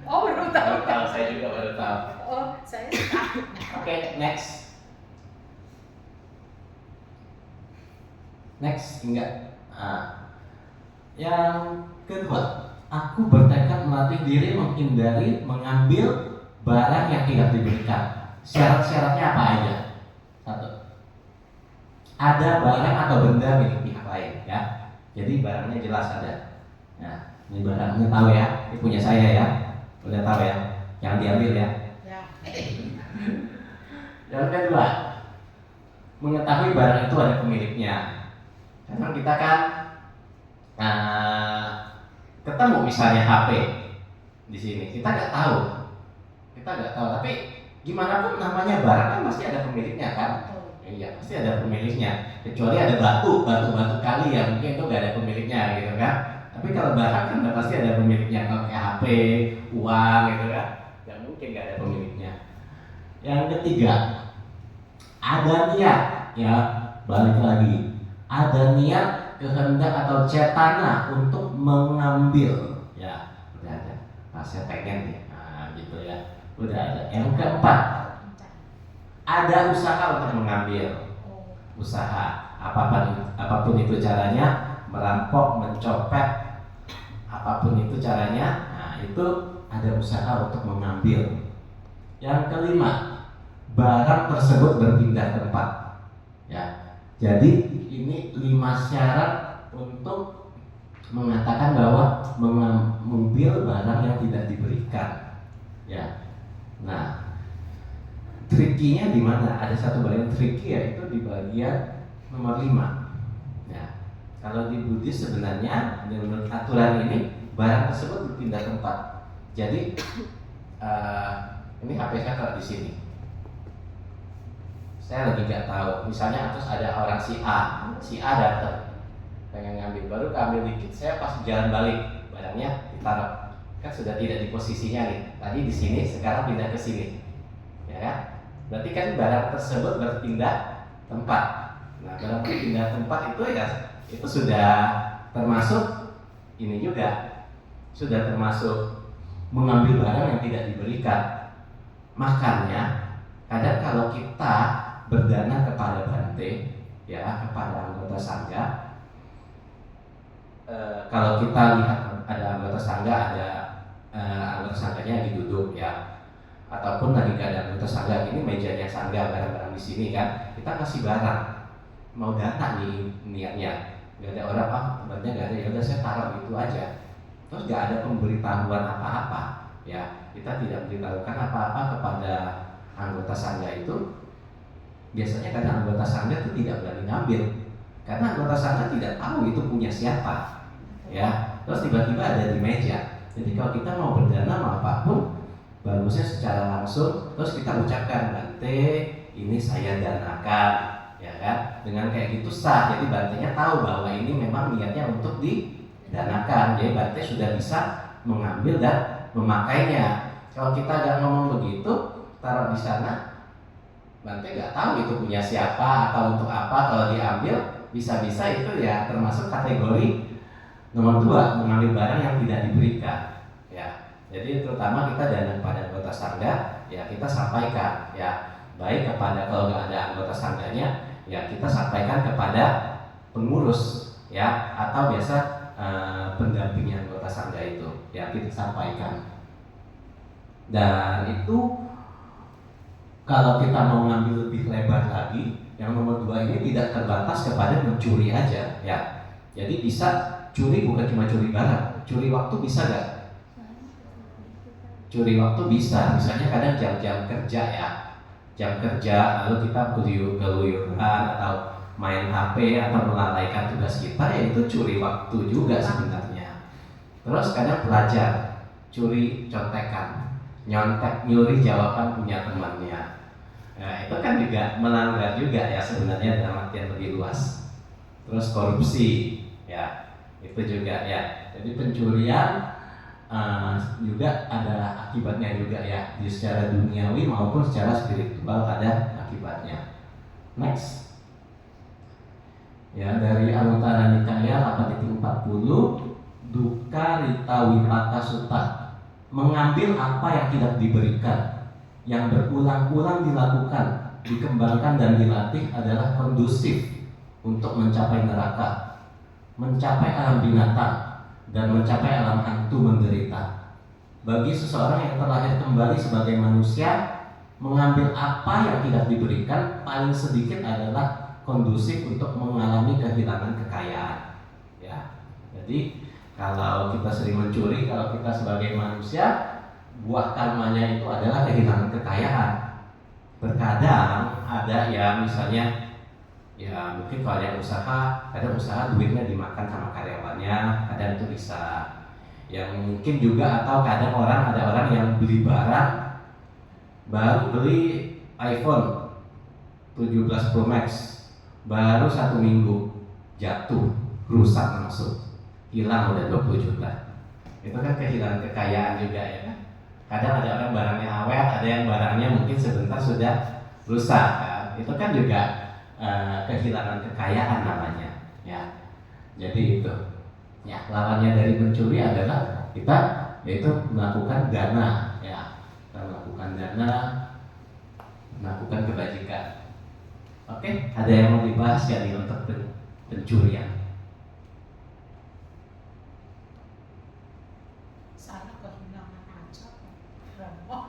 Oh baru tahu. Baru tahu, saya juga baru tahu. Oh saya tahu. Oke, next. Next, enggak. Yang kedua, aku bertekad melatih diri menghindari mengambil barang yang tidak diberikan. Syarat-syaratnya apa aja? 1. Ada barang atau benda milik pihak lain, ya. Jadi barangnya jelas ada. Nah, ini barangnya tahu ya, ini punya saya ya. Udah tahu ya, jangan diambil ya. Ya. Yang kedua, mengetahui barang itu ada pemiliknya. Karena kita kan ketemu misalnya HP di sini, kita nggak tahu, tapi gimana pun namanya barang kan pasti ada pemiliknya kan? Iya, pasti ada pemiliknya. Kecuali ada batu kali ya mungkin itu nggak ada pemiliknya gitu kan. Tapi kalau barang kan udah pasti ada pemiliknya. Kalau kayak HP, uang gitu kan, nggak mungkin nggak ada pemiliknya. Yang ketiga, ada niat, ya balik lagi, ada niat kehendak atau cetana untuk mengambil, ya udah ada. Saya pengen nih, nah gitu ya, udah ada. Yang keempat, ada usaha untuk mengambil, usaha apapun itu caranya, merampok, mencopet, apapun itu caranya, nah itu ada usaha untuk mengambil. Yang kelima, barang tersebut berpindah tempat, ya. Jadi ini 5 syarat untuk mengatakan bahwa mengambil barang yang tidak diberikan, ya. Nah, trikinya di mana? Ada satu bagian tricky yaitu di bagian nomor 5. Ya. Kalau di Buddhis sebenarnya menurut aturan ini barang tersebut berpindah tempat. Jadi ini HP saya taruh di sini. Saya lagi nggak tahu. Misalnya terus ada orang si A datang pengen ngambil, baru keambil dikit. Saya pas jalan balik barangnya ditaruh. Kan sudah tidak di posisinya nih. Tadi di sini, sekarang pindah ke sini. Ya kan? Berarti kan barang tersebut berpindah tempat. Nah, barang berpindah tempat itu ya itu sudah termasuk ini juga. Sudah termasuk mengambil barang yang tidak diberikan. Makanya kadang kalau kita berdana kepada bante, ya kepada anggota sangga, kalau kita lihat ada anggota sangga, ada anggota sangganya lagi duduk ya, ataupun lagi gak ada anggota sangga, ini mejanya sangga, barang-barang di sini kan, kita kasih barang, mau dana nih niatnya, gak ada orang, barangnya gak ada, ya udah saya taruh gitu aja, terus gak ada pemberitahuan apa-apa, ya kita tidak memberitahukan apa-apa kepada anggota sangga itu, biasanya karena anggota sangga itu tidak berani ngambil, karena anggota sangga tidak tahu itu punya siapa, ya. Terus tiba-tiba ada di meja. Jadi kalau kita mau berdana mau apapun, bagusnya secara langsung, terus kita ucapkan, Bante, ini saya danakan, ya kan? Dengan kayak gitu sah. Jadi Bantenya tahu bahwa ini memang niatnya untuk didanakan. Jadi Bante sudah bisa mengambil dan memakainya. Kalau kita nggak ngomong begitu, taruh di sana, Bante nggak tahu itu punya siapa atau untuk apa. Kalau diambil, bisa-bisa itu ya termasuk kategori nomor 2, mengambil barang yang tidak diberikan. Ya, jadi terutama kita dana kepada anggota sangga, ya kita sampaikan, ya baik kepada, kalau nggak ada anggota sangganya, ya kita sampaikan kepada pengurus, ya atau biasa pendamping anggota sangga itu, ya kita sampaikan. Dan itu kalau kita mau ngambil lebih lebar lagi, yang nomor 2 ini tidak terbatas kepada mencuri aja, ya. Jadi bisa curi, bukan cuma curi barang, curi waktu bisa nggak? Curi waktu bisa, misalnya kadang jam-jam kerja ya, jam kerja lalu kita keluyuran atau main HP atau melalaikan tugas kita, ya itu curi waktu juga sebenarnya. Terus kadang pelajar curi contekan, nyontek, nyuri jawaban punya temannya. Nah, itu kan juga melanggar juga ya sebenarnya dalam artian lebih luas. Terus korupsi, ya itu juga ya. Jadi pencurian juga ada akibatnya juga ya, di secara duniawi maupun secara spiritual ada akibatnya. Next, ya dari Anuttara Nikaya 8.40, dukkha rita vipaka sutta, mengambil apa yang tidak diberikan, yang berulang-ulang dilakukan, dikembangkan dan dilatih adalah kondusif untuk mencapai neraka, mencapai alam binatang, dan mencapai alam hantu menderita. Bagi seseorang yang terlahir kembali sebagai manusia, mengambil apa yang tidak diberikan paling sedikit adalah kondusif untuk mengalami kehilangan kekayaan. Ya, jadi kalau kita sering mencuri, kalau kita sebagai manusia, buah karmanya itu adalah kehilangan kekayaan. Terkadang ada ya misalnya, ya mungkin kalau yang usaha, kadang usaha duitnya dimakan sama karyawannya, kadang itu bisa. Yang mungkin juga, atau kadang ada orang yang beli barang, baru beli iPhone 17 Pro Max, baru 1 minggu jatuh, rusak langsung, hilang udah 20 juta. Itu kan kehilangan kekayaan juga ya kan. Kadang ada orang barangnya awet, ada yang barangnya mungkin sebentar sudah rusak kan? Itu kan juga kehilangan kekayaan namanya ya. Jadi itu ya, lawannya dari mencuri adalah kita yaitu melakukan dana ya, kita melakukan dana, melakukan kebajikan. Oke, ada yang mau dibahas ya untuk pencurian?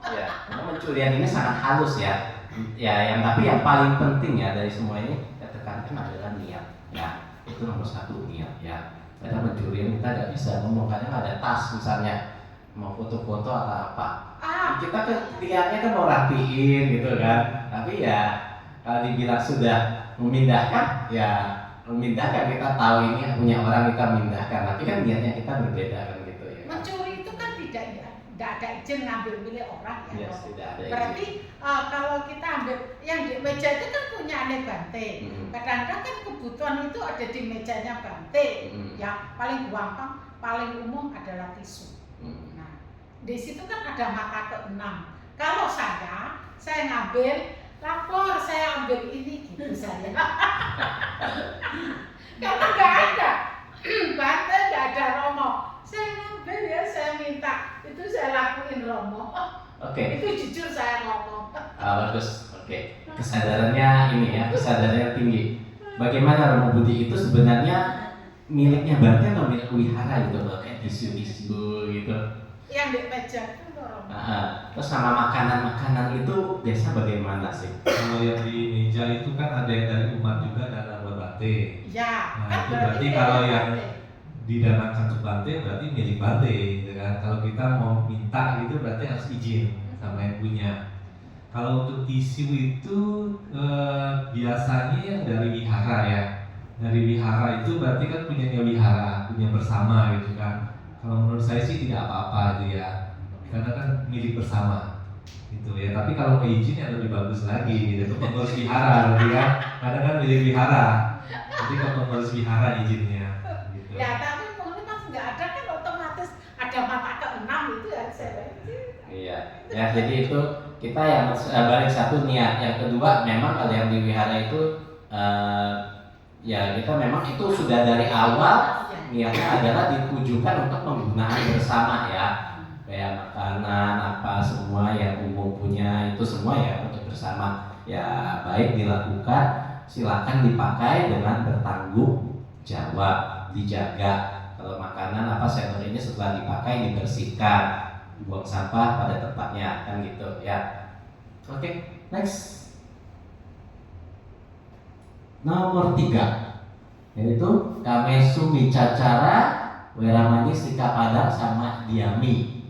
Ya, pencurian ini sangat halus ya. Ya, tapi yang paling penting ya dari semua ini kita tekankan adalah niat. Ya, itu nomor 1, niat ya. Karena pencurian kita nggak bisa ngomong, kadang ada tas misalnya mau foto-foto atau apa. Kita kan lihatnya kan mau rapiin gitu kan. Tapi ya kalau dibilang sudah memindahkan, ya memindahkan, kita tahu ini punya orang, kita memindahkan. Tapi kan niatnya kita berbeda kan gitu ya. Mencuri itu kan tidak ada izin ngambil milik orang ya. Yes, tidak ada Berarti kalau kita ambil yang di meja itu kan punya Bante. Kadang-kadang kan kebutuhan itu ada di mejanya Bante. Ya paling gampang, paling umum adalah tisu. Nah, di situ kan ada mata ke-6. Kalau saya ngambil, lapor saya ambil ini gitu saya. Karena nggak ada Bante, nggak ada Romo. Saya ngambil ya, saya minta, itu saya lakuin Romo. Oke. Itu jujur saya ngomong. Bagus. Oke. Kesadarannya ini ya, kesadarannya tinggi. Bagaimana Romo Budi itu sebenarnya miliknya Bante atau milik wihara gitu loh, kayak tisu-tisu gitu. Yang di meja itu Romo. Terus sama makanan-makanan itu biasa bagaimana sih? Kalau yang di meja itu kan ada yang dari umat juga dan ada Bante. Ya, Nah, kan itu berarti dia kalau Bante. yang didanakan untuk Bante berarti milik Bante gitu kan. Kalau kita mau minta gitu berarti harus izin sama yang punya. Kalau untuk tisu itu biasanya yang dari wihara ya. Dari wihara itu berarti kan punyanya wihara, punya bersama gitu kan. Kalau menurut saya sih tidak apa-apa gitu ya, karena kan milik bersama gitu ya. Tapi kalau ke izin yang lebih bagus lagi gitu, ke pengurus wihara gitu kan, karena kan milik wihara. Jadi ke pengurus wihara izinnya gitu. Ya tapi mungkin pas nggak ada kan otomatis ada mata keenam itu ya saya. Iya, ya jadi itu kita yang balik satu niat, yang kedua memang kalau yang di wihara itu ya kita memang itu sudah dari awal niatnya adalah ditujukan untuk penggunaan bersama ya, kayak makanan apa semua yang umum punya itu semua ya untuk bersama ya, baik dilakukan silakan dipakai dengan bertanggung jawab, dijaga. Kalau makanan apa sendok ini setelah dipakai dibersihkan, buang sampah pada tempatnya kan gitu ya. Oke, next. Nomor 3 yaitu kamesu bicacara, weramani, sikapadang, sama diami.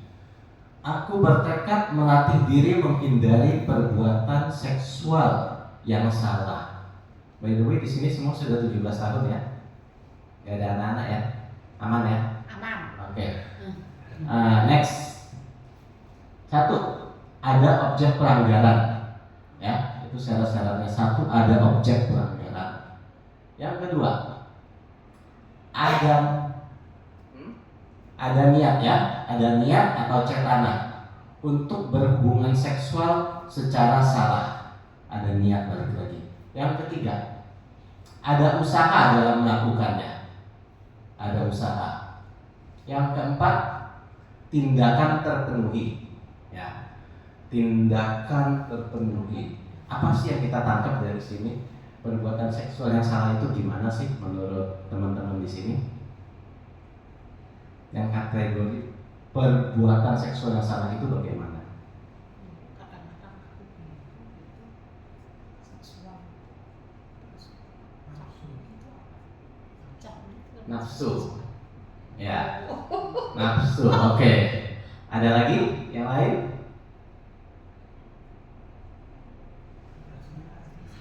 Aku bertekad melatih diri menghindari perbuatan seksual yang salah. By the way di sini semua sudah 17 tahun ya, gak ada anak-anak ya, aman ya? Aman. Oke. Next. 1. Ada objek pelanggaran ya, itu syarat-syaratnya. 1. Ada objek pelanggaran. Yang kedua, ada niat ya, ada niat atau cetana untuk berhubungan seksual secara salah, ada niat balik lagi. Yang ketiga, ada usaha dalam melakukannya, ada usaha. Yang keempat, tindakan terpenuhi ya, tindakan terpenuhi. Apa sih yang kita tangkap dari sini? Perbuatan seksual yang salah itu gimana sih menurut teman-teman di sini? Yang kategori perbuatan seksual yang salah itu bagaimana? Kadang-kadang seksual Nafsu. Ya. Nafsu. Oke. Ada lagi yang lain?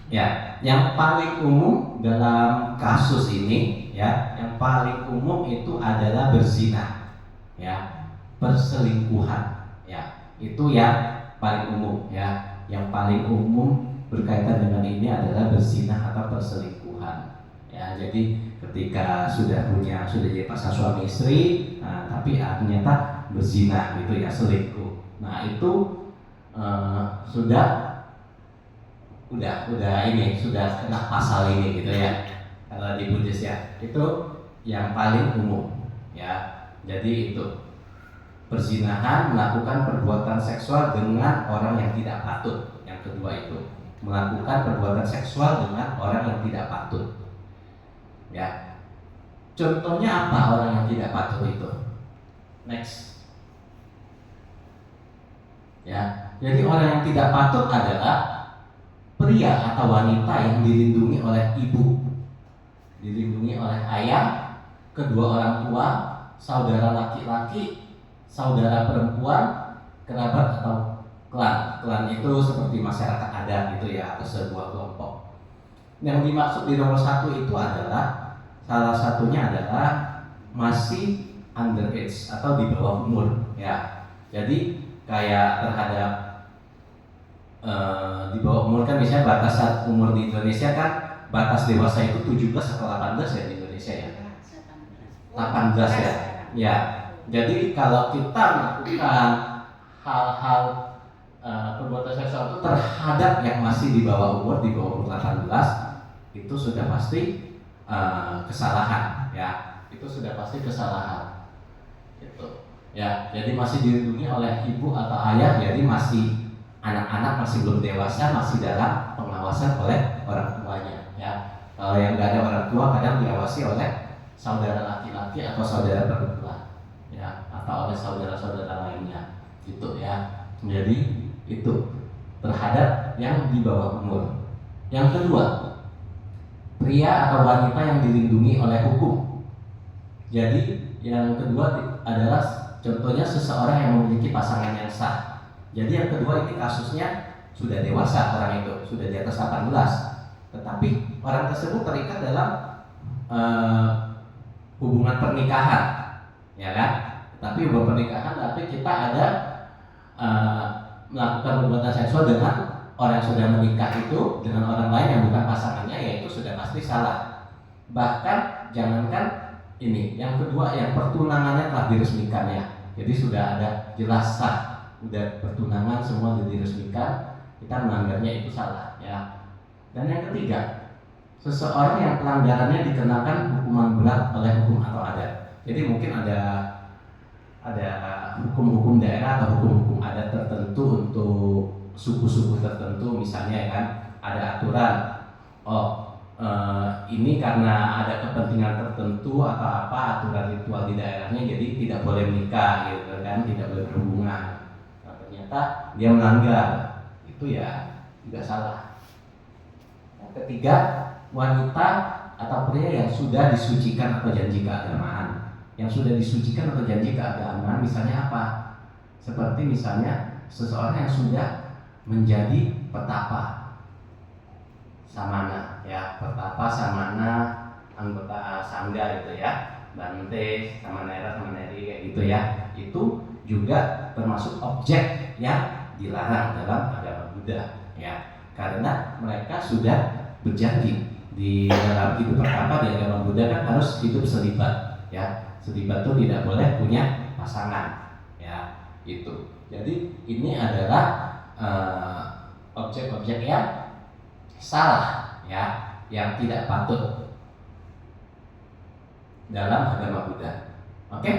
Ya, yang paling umum dalam kasus ini ya, yang paling umum itu adalah berzina, ya, perselingkuhan, ya, itu yang paling umum ya, yang paling umum berkaitan dengan ini adalah berzina atau perselingkuhan, ya. Jadi ketika sudah jadi pasangan suami istri, nah, tapi ternyata berzina gitu ya, selingkuh, nah itu sudah kena pasal ini gitu ya, kalau di Buddhis ya, itu yang paling umum ya. Jadi itu perzinahan, melakukan perbuatan seksual dengan orang yang tidak patut. Yang kedua itu melakukan perbuatan seksual dengan orang yang tidak patut ya. Contohnya apa orang yang tidak patut itu? Next ya. Jadi orang yang tidak patut adalah pria atau wanita yang dilindungi oleh ibu, dilindungi oleh ayah, kedua orang tua, saudara laki-laki, saudara perempuan, kerabat atau klan. Klan itu seperti masyarakat adat gitu ya, atau sebuah kelompok. Yang dimaksud di nomor 1 itu adalah, salah satunya adalah masih underage atau di bawah umur ya. Jadi kayak terhadap di bawah umur kan, misalnya batasan umur di Indonesia kan batas dewasa itu 17 atau 18 ya di Indonesia ya, 18 ya. Ya, jadi kalau kita melakukan hal-hal perbuatan seksual itu terhadap yang masih di bawah umur 18, itu sudah pasti kesalahan ya, itu sudah pasti kesalahan gitu ya. Jadi masih dilindungi oleh ibu atau ayah, jadi masih anak-anak, masih belum dewasa, masih dalam pengawasan oleh orang tuanya ya. Kalau yang nggak ada orang tua kadang diawasi oleh saudara laki-laki atau saudara perempuan ya, atau oleh saudara-saudara lainnya gitu ya. Jadi itu terhadap yang di bawah umur. Yang kedua, pria atau wanita yang dilindungi oleh hukum. Jadi yang kedua adalah contohnya seseorang yang memiliki pasangan yang sah. Jadi yang kedua ini kasusnya sudah dewasa orang itu, sudah di atas 18. Tetapi orang tersebut terikat dalam hubungan pernikahan, ya kan? Tapi hubungan pernikahan, tapi kita ada melakukan hubungan seksual dengan orang yang sudah menikah itu dengan orang lain yang bukan pasangannya, yaitu sudah pasti salah. Bahkan jangankan ini, yang kedua yang pertunangannya telah diresmikan ya. Jadi sudah ada jelas sah, udah pertunangan semua sudah diresmikan, kita melanggarnya itu salah ya. Dan yang ketiga, seseorang yang pelanggarannya dikenakan hukuman berat oleh hukum atau adat. Jadi mungkin ada hukum-hukum daerah atau hukum-hukum adat tertentu untuk suku-suku tertentu, misalnya ya kan, ada aturan, ini karena ada kepentingan tertentu atau apa aturan ritual di daerahnya, jadi tidak boleh menikah gitu kan, tidak boleh berhubungan. Nah, ternyata dia melanggar, itu ya juga salah. Yang ketiga, wanita atau pria yang sudah disucikan atau janji keagamaan. Yang sudah disucikan atau janji keagamaan misalnya apa? Seperti misalnya seseorang yang sudah menjadi petapa samana ya, petapa samana anggota sangga gitu ya, bante samanera samaneri kayak gitu ya. Itu juga termasuk objek yang dilarang dalam agama Buddha ya, karena mereka sudah berjanji di dalam hidup pertama di agama Buddha kan harus hidup selibat ya. Selibat itu tidak boleh punya pasangan ya, itu. Jadi ini adalah objek-objek yang salah ya, yang tidak patut dalam agama Buddha. Oke?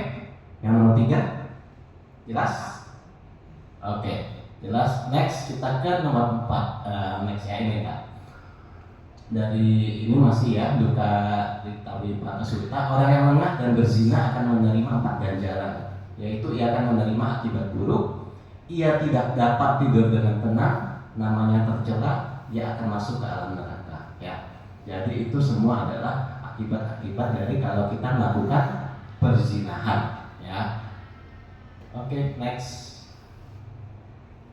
Yang nomor 3 jelas? Oke, jelas. Next kita ke nomor 4. Next ya ini Kak. Dari ini masih ya, duka ditawi Prakasuta. Orang yang lengah dan berzina akan menerima 4 ganjaran, yaitu ia akan menerima akibat buruk, ia tidak dapat tidur dengan tenang, namanya tercela, ia akan masuk ke alam neraka ya. Jadi itu semua adalah akibat-akibat dari kalau kita melakukan perzinahan ya. Oke, next.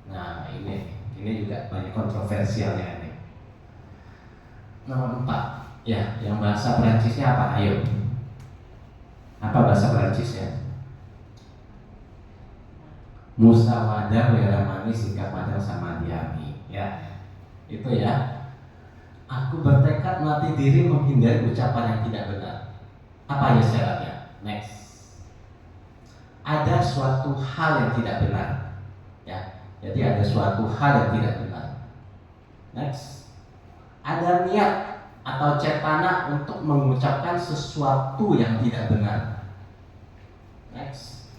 Nah ini juga banyak kontroversialnya ini. Nomor 4 ya, yang bahasa Perancisnya apa? Ayo, apa bahasa Perancisnya? Musawadah weramani sikap padang sama diami ya, itu ya. Aku bertekad melatih diri menghindari ucapan yang tidak benar. Apa ya syaratnya? Next. Ada suatu hal yang tidak benar ya, jadi ada suatu hal yang tidak benar. Next. Ada niat atau cetana untuk mengucapkan sesuatu yang tidak benar. Next.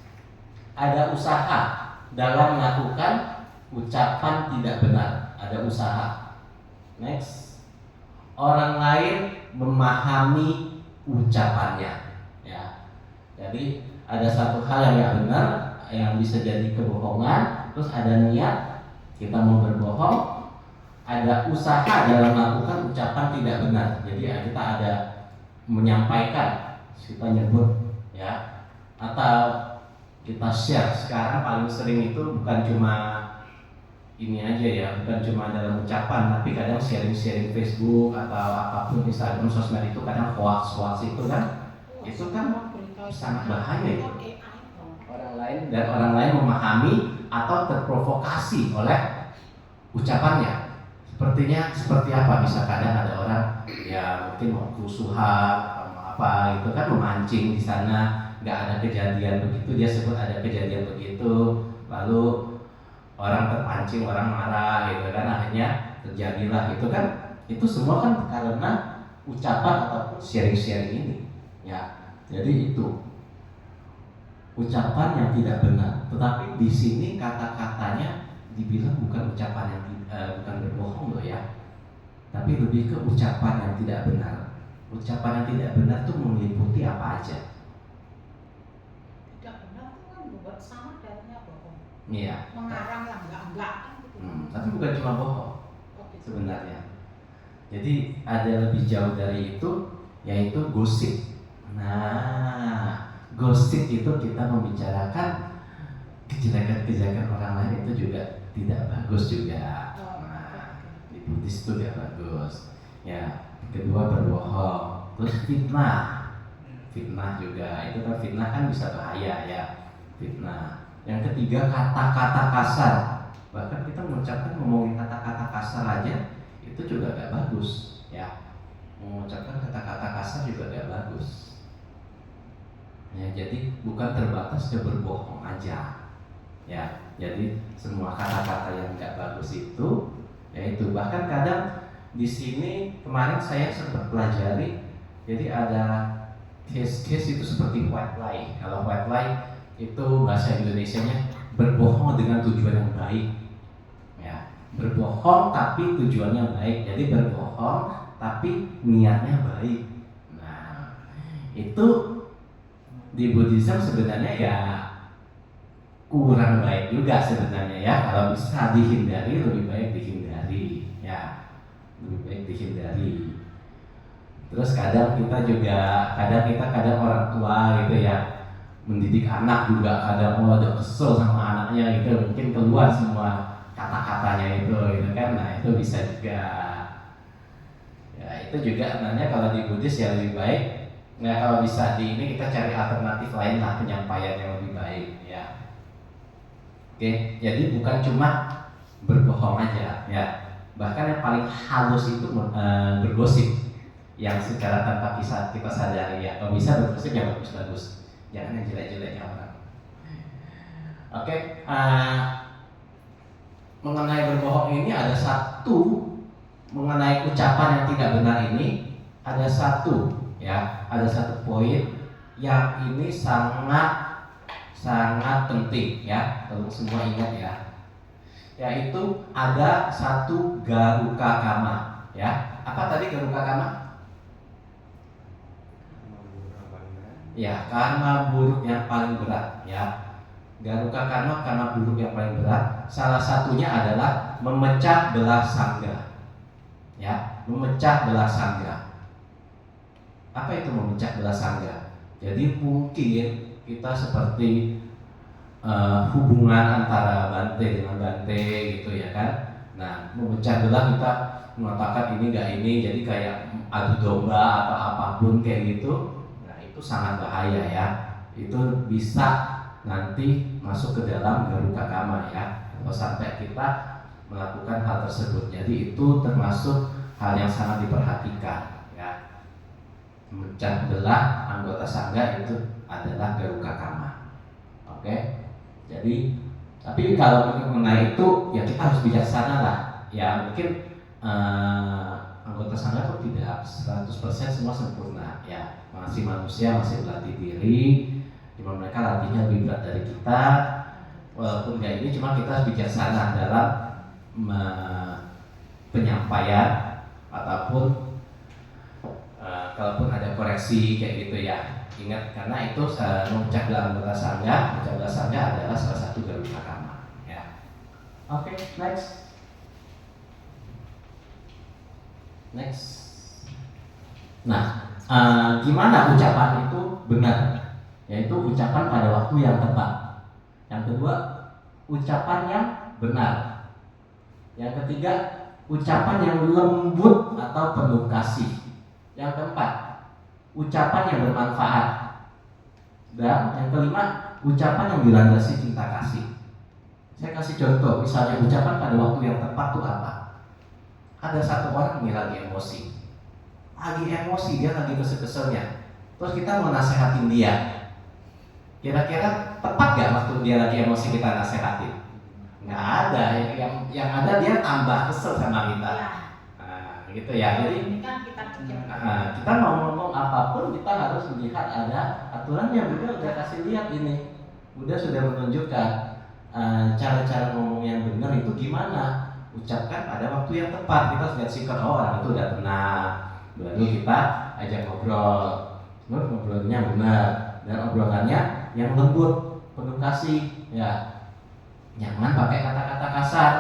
Ada usaha dalam melakukan ucapan tidak benar. Ada usaha. Next. Orang lain memahami ucapannya ya. Jadi ada satu hal yang tidak benar yang bisa jadi kebohongan, terus ada niat kita mau berbohong, ada usaha dalam melakukan ucapan tidak benar. Jadi kita ada menyampaikan, kita nyebut ya, atau kita share. Sekarang paling sering itu bukan cuma ini aja ya, bukan cuma dalam ucapan, tapi kadang sharing-sharing Facebook atau apapun, Instagram, sosmed itu kadang hoax itu kan, itu kan sangat bahaya ya. Orang lain memahami atau terprovokasi oleh ucapannya. Seperti apa, bisa kadang ada orang ya mungkin mau kerusuhan atau apa itu kan, memancing di sana, nggak ada kejadian begitu, dia sebut ada kejadian begitu, lalu orang terpancing, orang marah gitu kan, akhirnya terjadilah itu kan. Itu semua kan karena ucapan ataupun sharing-sharing ini ya. Jadi itu ucapan yang tidak benar, tetapi di sini kata-katanya dibilang bukan ucapan yang bukan berbohong loh ya, tapi lebih ke ucapan yang tidak benar. Ucapan yang tidak benar itu meliputi apa aja? Tidak benar itu kan buat sama artinya bohong. Iya. Mengarang yang enggak kan gitu. Tapi bukan cuma bohong Oh, gitu. sebenarnya. Jadi ada lebih jauh dari itu, yaitu gosip. Nah, gosip itu kita membicarakan kejelekan-kejelekan orang lain itu juga tidak bagus juga. Nah, di Buddhis itu tidak bagus. Ya, kedua berbohong, terus fitnah. Fitnah juga, itu kan fitnah kan bisa bahaya ya. Fitnah. Yang ketiga kata-kata kasar. Bahkan kita mengucapkan ngomongin kata-kata kasar aja itu juga gak bagus ya. Mengucapkan kata-kata kasar juga gak bagus. Ya, jadi bukan terbatas ke berbohong aja. Ya, jadi semua kata-kata yang nggak bagus itu, yaitu bahkan kadang di sini kemarin saya sempat pelajari, jadi ada case-case itu seperti white lie. Kalau white lie itu bahasa Indonesianya berbohong dengan tujuan yang baik, ya, berbohong tapi tujuannya baik. Jadi berbohong tapi niatnya baik. Nah, itu di Buddhism sebenarnya ya kurang baik juga sebenarnya ya. Kalau bisa dihindari lebih baik dihindari ya, lebih baik dihindari. Terus kadang kita orang tua gitu ya, mendidik anak juga kadang ada kesel sama anaknya gitu, mungkin keluar semua kata-katanya itu gitu kan. Nah itu bisa juga ya, itu juga sebenarnya kalau di Buddhis ya lebih baik. Nah kalau bisa di ini kita cari alternatif lain lah, penyampaian yang lebih baik ya. Oke, jadi bukan cuma berbohong aja ya. Bahkan yang paling halus itu bergosip, yang secara tanpa kita sadari ya. Kalau bisa bergosip yang bagus-bagus, jangan yang jelek-jeleknya orang. Oke, mengenai berbohong ini ada satu, mengenai ucapan yang tidak benar ini ada satu ya, ada satu poin yang ini sangat penting ya, kalau semua ingat ya, yaitu ada satu garuka kama ya. Apa tadi garuka kama? Ya, karma buruk yang paling berat ya. Garuka karma buruk yang paling berat. Salah satunya adalah memecah belah sangga. Ya, memecah belah sangga. Apa itu memecah belah sangga? Jadi mungkin kita seperti hubungan antara Bante dengan Bante gitu ya kan. Nah, memecah belah kita mengatakan ini gak ini, jadi kayak adu domba atau apapun kayak gitu. Nah, itu sangat bahaya ya. Itu bisa nanti masuk ke dalam garuka kama ya, kalau sampai kita melakukan hal tersebut. Jadi itu termasuk hal yang sangat diperhatikan ya. Memecah belah anggota sangga itu adalah garuka kama. Oke. Jadi tapi kalau mengenai itu ya kita harus bijaksana lah ya. Mungkin anggota sangga itu tidak 100% semua sempurna ya, masih manusia, masih berlatih diri, cuma mereka latihnya lebih berat dari kita. Walaupun kayak ini, cuma kita harus bijaksana dalam penyampaian ataupun kalaupun ada koreksi kayak gitu ya. Ingat, karena itu memecah belah anggota sangga, memecah belah sangga adalah salah satu garuka kama ya. Oke, next. Nah, gimana ucapan itu benar? Yaitu ucapan pada waktu yang tepat. Yang kedua, ucapan yang benar. Yang ketiga, ucapan yang lembut atau penuh kasih. Yang keempat, ucapan yang bermanfaat. Dan yang kelima, ucapan yang dilandasi cinta kasih. Saya kasih contoh, misalnya ucapan pada waktu yang tepat itu apa? Ada satu orang ini lagi emosi, dia lagi kesel-keselnya. Terus kita mau nasehatin dia. Kira-kira tepat gak waktu dia lagi emosi kita nasehatin? Nggak ada, yang ada dia tambah kesel sama kita. Nah, gitu ya. Jadi ini kan kita kita mau ngomong apapun kita harus melihat ada aturannya. Buddha udah kasih lihat ini. Buddha sudah menunjukkan cara-cara ngomong yang benar itu gimana. Ucapkan pada waktu yang tepat. Kita lihat sikap orang itu udah tenang, baru kita ajak ngobrol. Ngobrolnya benar dan obrolannya yang lembut, penuh kasih ya. Jangan pakai kata-kata kasar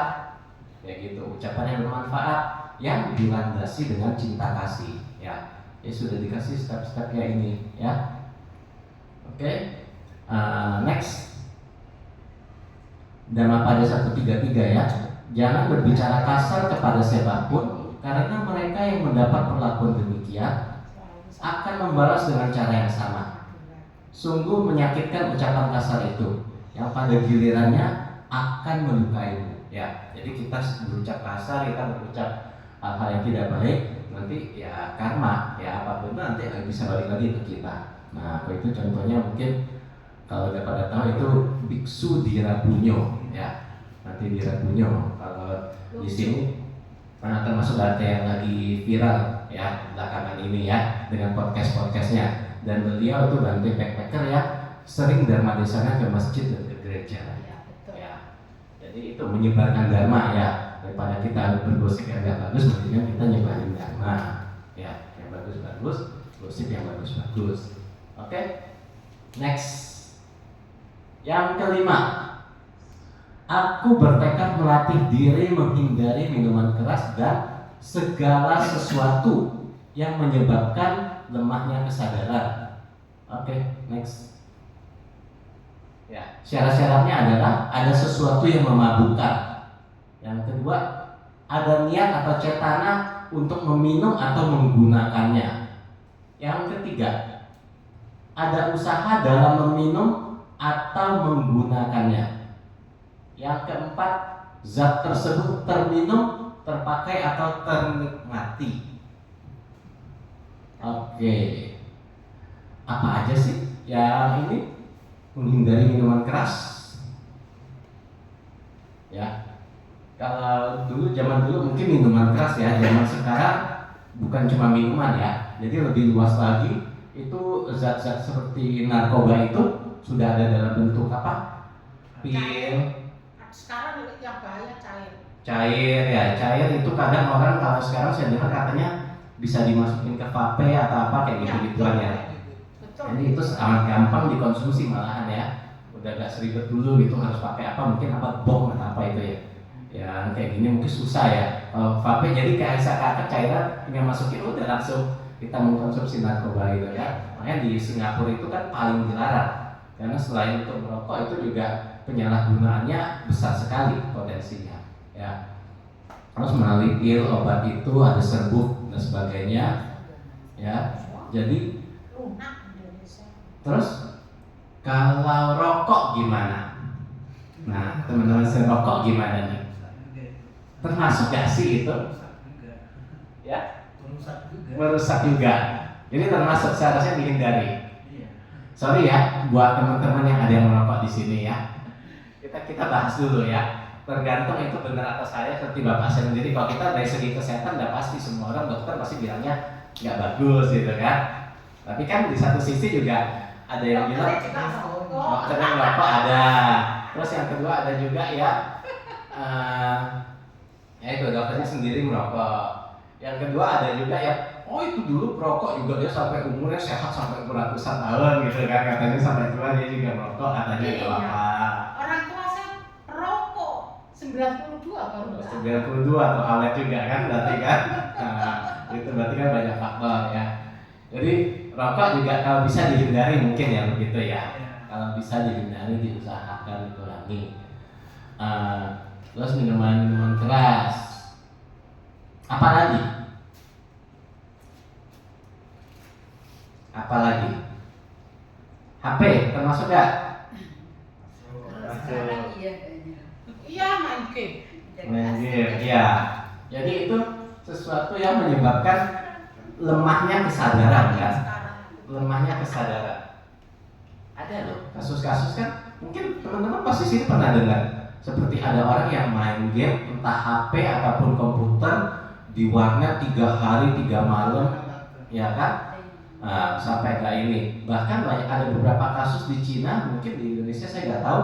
kayak gitu. Ucapan yang bermanfaat yang dilandasi dengan cinta kasih ya. Ya sudah dikasih step-stepnya ini ya. Oke. Next. Dhamma pada 133 ya. Jangan berbicara kasar kepada siapapun, karena mereka yang mendapat perlakuan demikian akan membalas dengan cara yang sama. Sungguh menyakitkan ucapan kasar itu, yang pada gilirannya akan melukaimu. Ya, jadi kita berucap kasar, kita berucap hal yang tidak baik, nanti ya karma, ya apapun nanti bisa balik lagi ke kita. Nah, itu contohnya mungkin kalau udah pada tahu itu biksu di Rabunyo, ya nanti di Rabunyo. Kalau di sini termasuk ada yang lagi viral ya belakangan ini ya dengan podcastnya. Dan beliau itu bantu backpacker ya, sering dharma desanya ke masjid dan ke gereja. Ya, jadi itu menyebarkan dharma ya, daripada kita bergosip yang gak bagus, mendingan kita nyebarin dharma ya, yang bagus-bagus, gosip yang bagus-bagus. Oke, next. Yang kelima, aku bertekad melatih diri menghindari minuman keras dan segala sesuatu yang menyebabkan lemahnya kesadaran. Oke, next. Ya, syarat-syaratnya adalah ada sesuatu yang memabukkan. Yang kedua, ada niat atau cetana untuk meminum atau menggunakannya. Yang ketiga, ada usaha dalam meminum atau menggunakannya. Yang keempat, zat tersebut terminum, terpakai atau ternikmati. Oke, apa aja sih yang ini? Menghindari minuman keras. Ya, kalau zaman dulu mungkin minuman keras ya, zaman sekarang bukan cuma minuman ya, jadi lebih luas lagi. Itu zat-zat seperti narkoba itu sudah ada dalam bentuk apa? Pil. Sekarang yang bahaya cair. Cair ya, cair itu kadang orang kalau sekarang saya dengar katanya bisa dimasukin ke vape atau apa kayak gitu-gituan ya. Betul. Jadi itu sangat gampang dikonsumsi malahan ya. Udah gak seribet dulu gitu harus pakai apa, mungkin apa bom atau apa itu ya. Ya kayak gini mungkin susah ya. Kalau vape jadi kayak seakan cairan tinggal masukin udah langsung kita mengkonsumsi narkoba gitu ya. Makanya di Singapura itu kan paling dilarang. Karena selain untuk merokok itu juga penyalahgunaannya besar sekali potensinya ya. Terus melalui pil, obat itu ada serbuk dan sebagainya ya. Jadi Lunak Indonesia. terus kalau rokok gimana? Nah teman-teman rokok gimana nih? Termasuk gak sih itu? Ya? Merusak juga. Jadi termasuk seharusnya dihindari. Sorry ya, buat teman-teman yang ada yang merokok di sini ya. Kita bahas dulu ya. Tergantung itu benar atau saya seperti bapak saya sendiri. Kalau kita dari segi kesehatan udah pasti semua orang dokter pasti bilangnya nggak bagus gitu kan. Tapi kan di satu sisi juga ada yang bilang dokter yang merokok ada. Terus yang kedua ada juga ya, ya itu dokternya sendiri merokok. Yang kedua ada juga ya, oh itu dulu perokok juga dia sampai umurnya sehat sampai beratusan tahun gitu kan, katanya sampai tua dia juga merokok katanya nggak apa. Orang tua saya perokok 92 baru. 92 atau awet juga kan berarti kan. Nah, itu berarti kan banyak faktor ya. Jadi rokok juga kalau bisa dihindari mungkin ya begitu ya. Kalau bisa dihindari diusahakan dikurangi. Terus minuman keras. Apalagi? HP termasuk gak? Sekarang iya kayaknya. Iya main game. Main game, iya. Jadi itu sesuatu yang menyebabkan lemahnya kesadaran kan? Lemahnya kesadaran. Ada loh kasus-kasus kan? Mungkin teman-teman pasti sini pernah dengar. Seperti ada orang yang main game entah HP ataupun komputer di warnet 3 hari 3 malam, ya kan? Nah, sampai kayak ini. Bahkan banyak ada beberapa kasus di Cina, mungkin di Indonesia saya nggak tahu.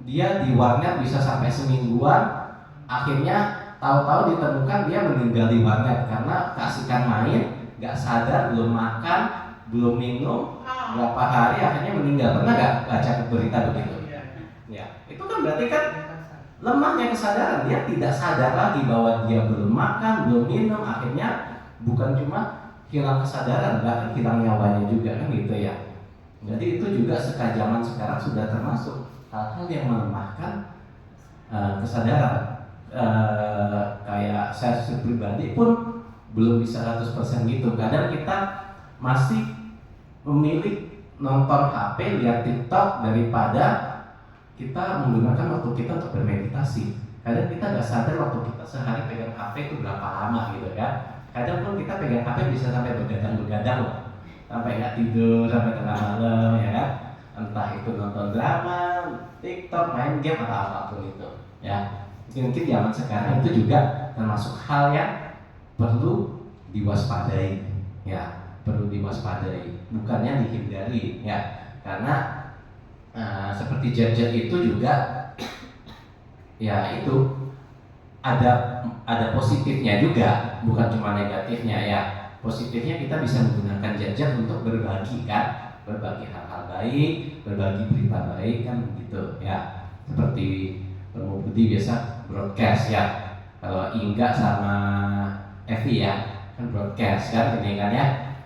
Dia di warnet bisa sampai semingguan. Akhirnya tahu-tahu ditemukan dia meninggal di warnet karena keasikan main, nggak sadar, belum makan, belum minum, berapa hari akhirnya meninggal. Pernah nggak baca berita begitu? Ya, itu kan berarti kan lemahnya kesadaran. Dia tidak sadar lagi bahwa dia belum makan, belum minum. Akhirnya bukan cuma hilang kesadaran, bahkan hilang nyawanya juga kan gitu ya. Jadi itu juga sekajaman sekarang sudah termasuk hal-hal yang melemahkan kesadaran. Kayak saya pribadi pun belum bisa 100% gitu. Kadang kita masih memilih nonton HP, lihat TikTok daripada kita menggunakan waktu kita untuk bermeditasi. Kadang kita nggak sadar waktu kita sehari pegang HP itu berapa lama gitu kan. Kadang pun kita pegang HP bisa sampai begadang-begadang loh, sampai nggak tidur sampai tengah malam ya kan. Entah itu nonton drama, TikTok, main game atau apapun itu ya. Mungkin zaman sekarang itu juga termasuk hal yang perlu diwaspadai ya, perlu diwaspadai, bukannya dihindari ya. Karena seperti gadget itu juga ya itu ada positifnya juga, bukan cuma negatifnya ya. Positifnya kita bisa menggunakan gadget untuk berbagi kan, berbagi hal-hal baik, berbagi berita baik kan gitu ya. Seperti Permu Budi biasa broadcast ya. Kalau Inga sama Evi ya kan broadcast kan, ini kan ya,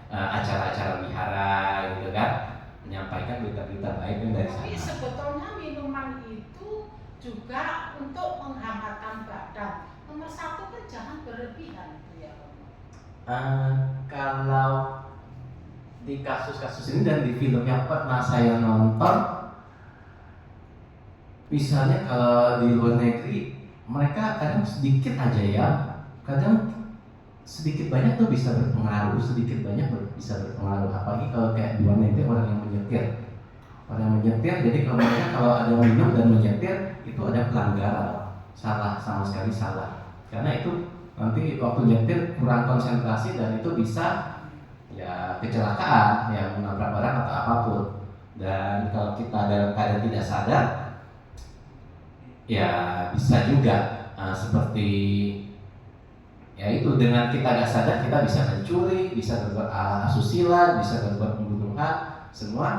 acara-acara wihara gitu kan, menyampaikan berita-berita baik kan dari Tapi sana. sebetulnya minuman itu juga untuk menghangatkan badan. Nomor satu kan jangan berlebihan itu ya. Kalau di kasus-kasus ini dan di film yang pernah saya nonton, misalnya kalau di luar negeri mereka kadang sedikit aja ya, kadang sedikit banyak tuh bisa berpengaruh, sedikit banyak bisa berpengaruh. Apalagi kalau kayak di luar negeri orang yang menyetir, jadi kalau mereka kalau ada minum dan menyetir itu ada pelanggaran, salah, sama sekali salah. Karena itu nanti waktu nyetir kurang konsentrasi dan itu bisa ya kecelakaan, ya menabrak orang atau apapun. Dan kalau kita dalam keadaan tidak sadar, ya bisa juga seperti ya itu, dengan kita nggak sadar kita bisa mencuri, bisa berbuat asusila, bisa berbuat pembunuhan, semua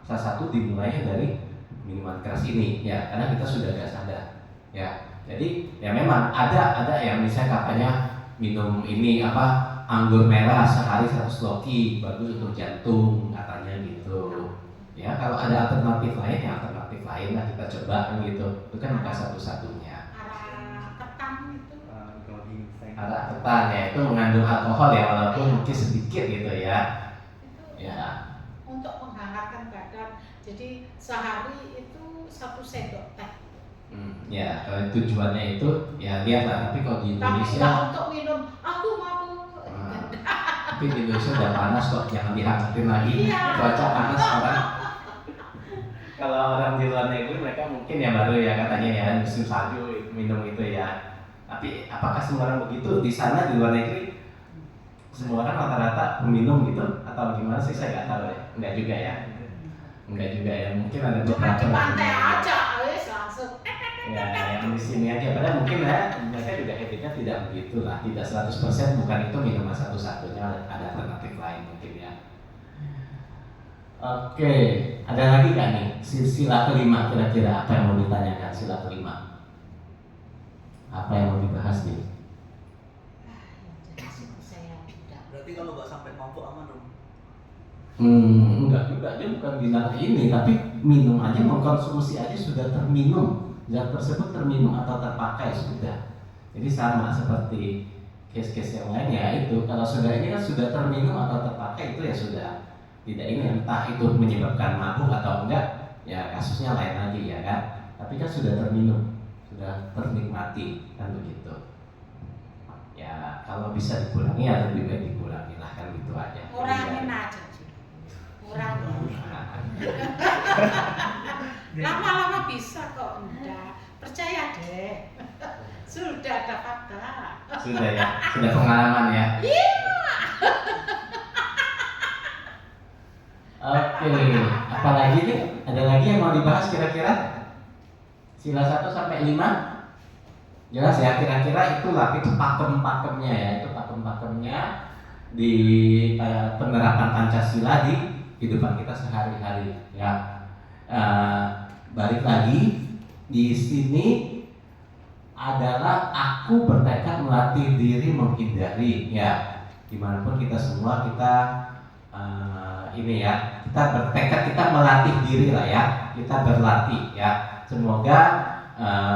salah satu dimulainya dari minuman keras ini ya, karena kita sudah nggak sadar ya. Jadi ya memang ada yang misalnya katanya minum ini apa, anggur merah sehari 100 loki bagus untuk jantung katanya gitu ya. Kalau ada alternatif lain ya alternatif lain lah kita coba kan gitu, itu kan bukan satu-satunya. Arah ketan itu. Kalau ginseng. Arak ketan ya itu mengandung alkohol ya, walaupun mungkin sedikit gitu ya. Itu Ya. untuk menghangatkan badan. Jadi sehari itu 1 sendok teh. Ya kalau tujuannya itu ya lihatlah. Tapi kalau di Tapi Indonesia, nggak untuk minum, aku mabuk. tapi di Indonesia udah panas kok, jangan dihangatin lagi. Iya. Cuaca panas sekarang. Kalau orang di luar negeri mereka mungkin ya baru ya katanya ya musim salju minum itu ya. Tapi apakah semua orang begitu? Di sana di luar negeri semua orang rata-rata peminum gitu atau gimana sih, saya nggak tahu ya. Enggak juga ya. Enggak juga ya. Mungkin ada Cuma beberapa di pantai yang aja, wes langsung. ya yang di sini aja. Padahal mungkin ya mereka juga habitnya tidak begitu lah. Tidak 100% bukan itu minuman satu-satunya, ada alternatif lain mungkin ya. Oke, ada lagi nggak nih sila kelima, kira-kira apa yang mau ditanyakan sila kelima? Apa yang mau dibahas nih? Jadi saya tidak. Berarti kalau nggak sampai mabuk aman dong. Enggak juga, dia bukan bilang ini, tapi minum aja, mengkonsumsi aja sudah terminum, zat tersebut terminum atau terpakai sudah. Jadi sama seperti case-case yang lain ya itu, kalau sudah ini kan sudah terminum atau terpakai itu ya sudah tidak ini, entah itu menyebabkan mabuk atau enggak, ya kasusnya lain lagi ya kan. Tapi kan sudah terminum, sudah ternikmati kan begitu. Ya kalau bisa dikurangi ya lebih baik dikurangi lah kan gitu aja. Kurangin aja sih. Kurangin. Lama-lama bisa kok, enggak. Percaya deh. Sudah ada fakta. Sudah ya, sudah pengalaman ya. Oke, apalagi nih? Ada lagi yang mau dibahas kira-kira? Sila 1 sampai 5. Jelas ya, kira-kira itulah itu pakem-pakemnya ya, itu pakem-pakemnya di penerapan Pancasila di kehidupan kita sehari-hari ya. Balik lagi di sini adalah aku bertekad melatih diri menghindari ya. Dimanapun kita semua kita ini ya, kita bertekad, kita melatih diri lah ya, kita berlatih ya. Semoga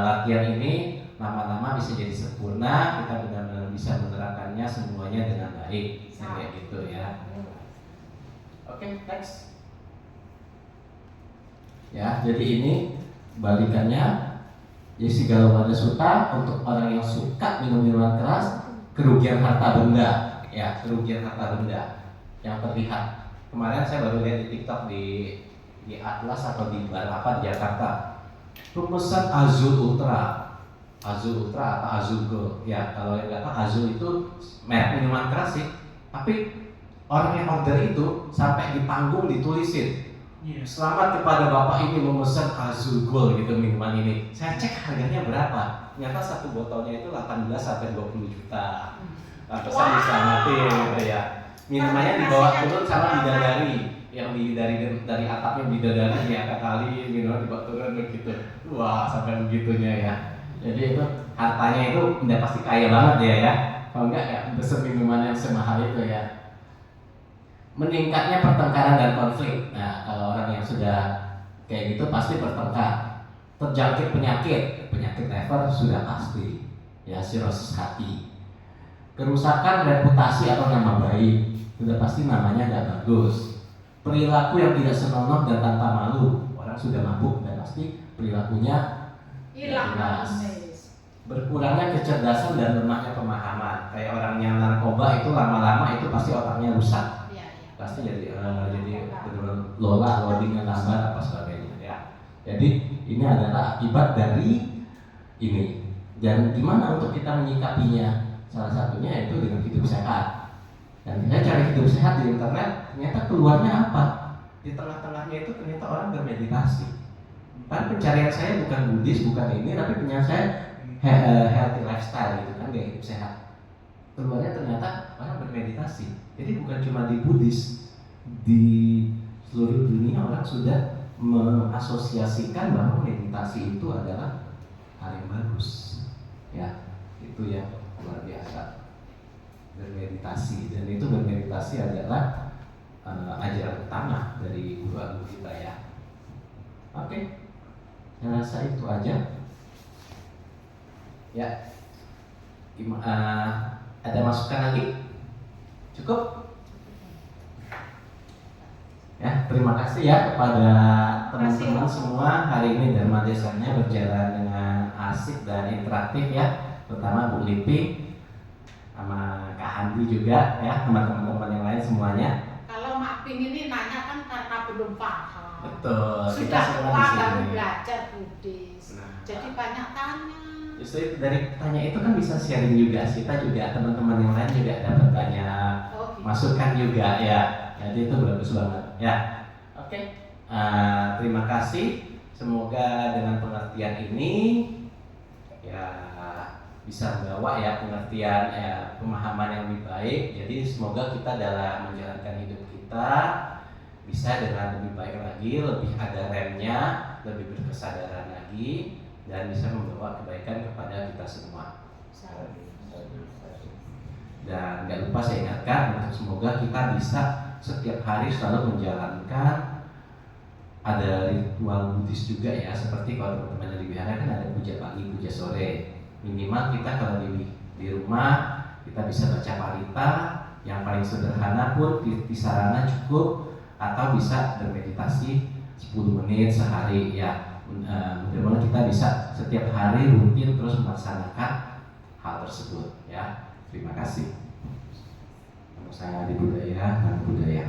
latihan ini lama-lama bisa jadi sempurna, kita benar-benar bisa menerapkannya semuanya dengan baik, kayak gitu ya. Oke, next. Ya, jadi ini balikannya. Jadi segala pada suka, untuk orang yang suka minum minuman keras, kerugian harta benda, ya, kerugian harta benda yang terlihat. Kemarin saya baru lihat di TikTok di Atlas atau di bar apa di Jakarta, pemesan Azul Ultra atau Azul Go, ya kalau yang nggak tahu Azul itu merek minuman keras sih, tapi orang yang order itu sampai di panggung ditulisin, selamat kepada bapak ini memesan Azul Gold gitu minuman ini. Saya cek harganya berapa, ternyata satu botolnya itu 18 sampai 20 juta. Pantesan diselamatin gitu ya. Minumannya dibawa turun sama bidadari, yang dari atapnya bidadari diangkat kali, minuman dibawa turun begitu. Wah, sampai begitunya ya. Jadi itu hartanya itu udah pasti kaya banget ya. Kalau enggak ya pesen minuman yang semahal itu ya. Meningkatnya pertengkaran dan konflik. Nah, kalau orang yang sudah kayak gitu pasti bertengkar. Terjangkit penyakit lever sudah pasti. Ya, sirosis hati. Kerusakan reputasi atau nama baik, sudah pasti namanya nggak bagus. Perilaku yang tidak senonoh dan tanpa malu, orang sudah mabuk dan pasti perilakunya Hilang jelas. Mas. Berkurangnya kecerdasan dan lemahnya pemahaman. Kayak orang yang narkoba itu lama-lama itu pasti otaknya rusak. Iya, iya. Pasti jadi benar-benar loadingnya lambat apa sebagainya ya. Jadi ini adalah akibat dari ini. Dan gimana untuk kita menyikapinya? Salah satunya yaitu dengan hidup sehat. Dan saya cari hidup sehat di internet, ternyata keluarnya apa? Di tengah-tengahnya itu ternyata orang bermeditasi. Kan pencarian saya bukan Buddhis, bukan ini, tapi pencarian saya healthy lifestyle gitu kan, gaya hidup sehat. Keluarnya ternyata orang bermeditasi. Jadi bukan cuma di Buddhis, di seluruh dunia orang sudah mengasosiasikan bahwa meditasi itu adalah hal yang bagus. Ya, itu yang luar biasa. Bermeditasi, dan itu bermeditasi adalah ajaran utama dari guru agung kita ya. Oke, saya rasa itu aja. Ya, ada masukan lagi? Cukup? Ya, terima kasih ya kepada teman-teman semua. Hari ini Dharma Desanya berjalan dengan asik dan interaktif ya, terutama Bu Lipi sama Kak Handi juga ya, teman-teman yang lain semuanya. Kalau Mak Ping ini nanya kan karena belum paham. Betul. Sudah semua tua di baru sini. belajar Buddhis. Nah, Jadi banyak tanya. justru dari tanya itu kan bisa sharing juga, kita juga teman-teman yang lain juga dapat banyak Oh, gitu. masukan juga ya. Jadi itu bagus banget ya. Oke. Terima kasih. Semoga dengan pengertian ini ya bisa membawa ya pengertian pemahaman yang lebih baik. Jadi semoga kita dalam menjalankan hidup kita bisa dengan lebih baik lagi, lebih ada remnya, lebih berkesadaran lagi, dan bisa membawa kebaikan kepada kita semua. Dan jangan lupa saya ingatkan untuk semoga kita bisa setiap hari selalu menjalankan ada ritual Buddhis juga ya, seperti kalau teman-teman di wihara kan ada puja pagi, puja sore. Minimal kita kalau di rumah kita bisa baca parita yang paling sederhana pun di sarana cukup, atau bisa bermeditasi 10 menit sehari ya. Mudah-mudahan kita bisa setiap hari rutin terus melaksanakan hal tersebut ya. Terima kasih. Nama saya Adi Budaya, Budaya.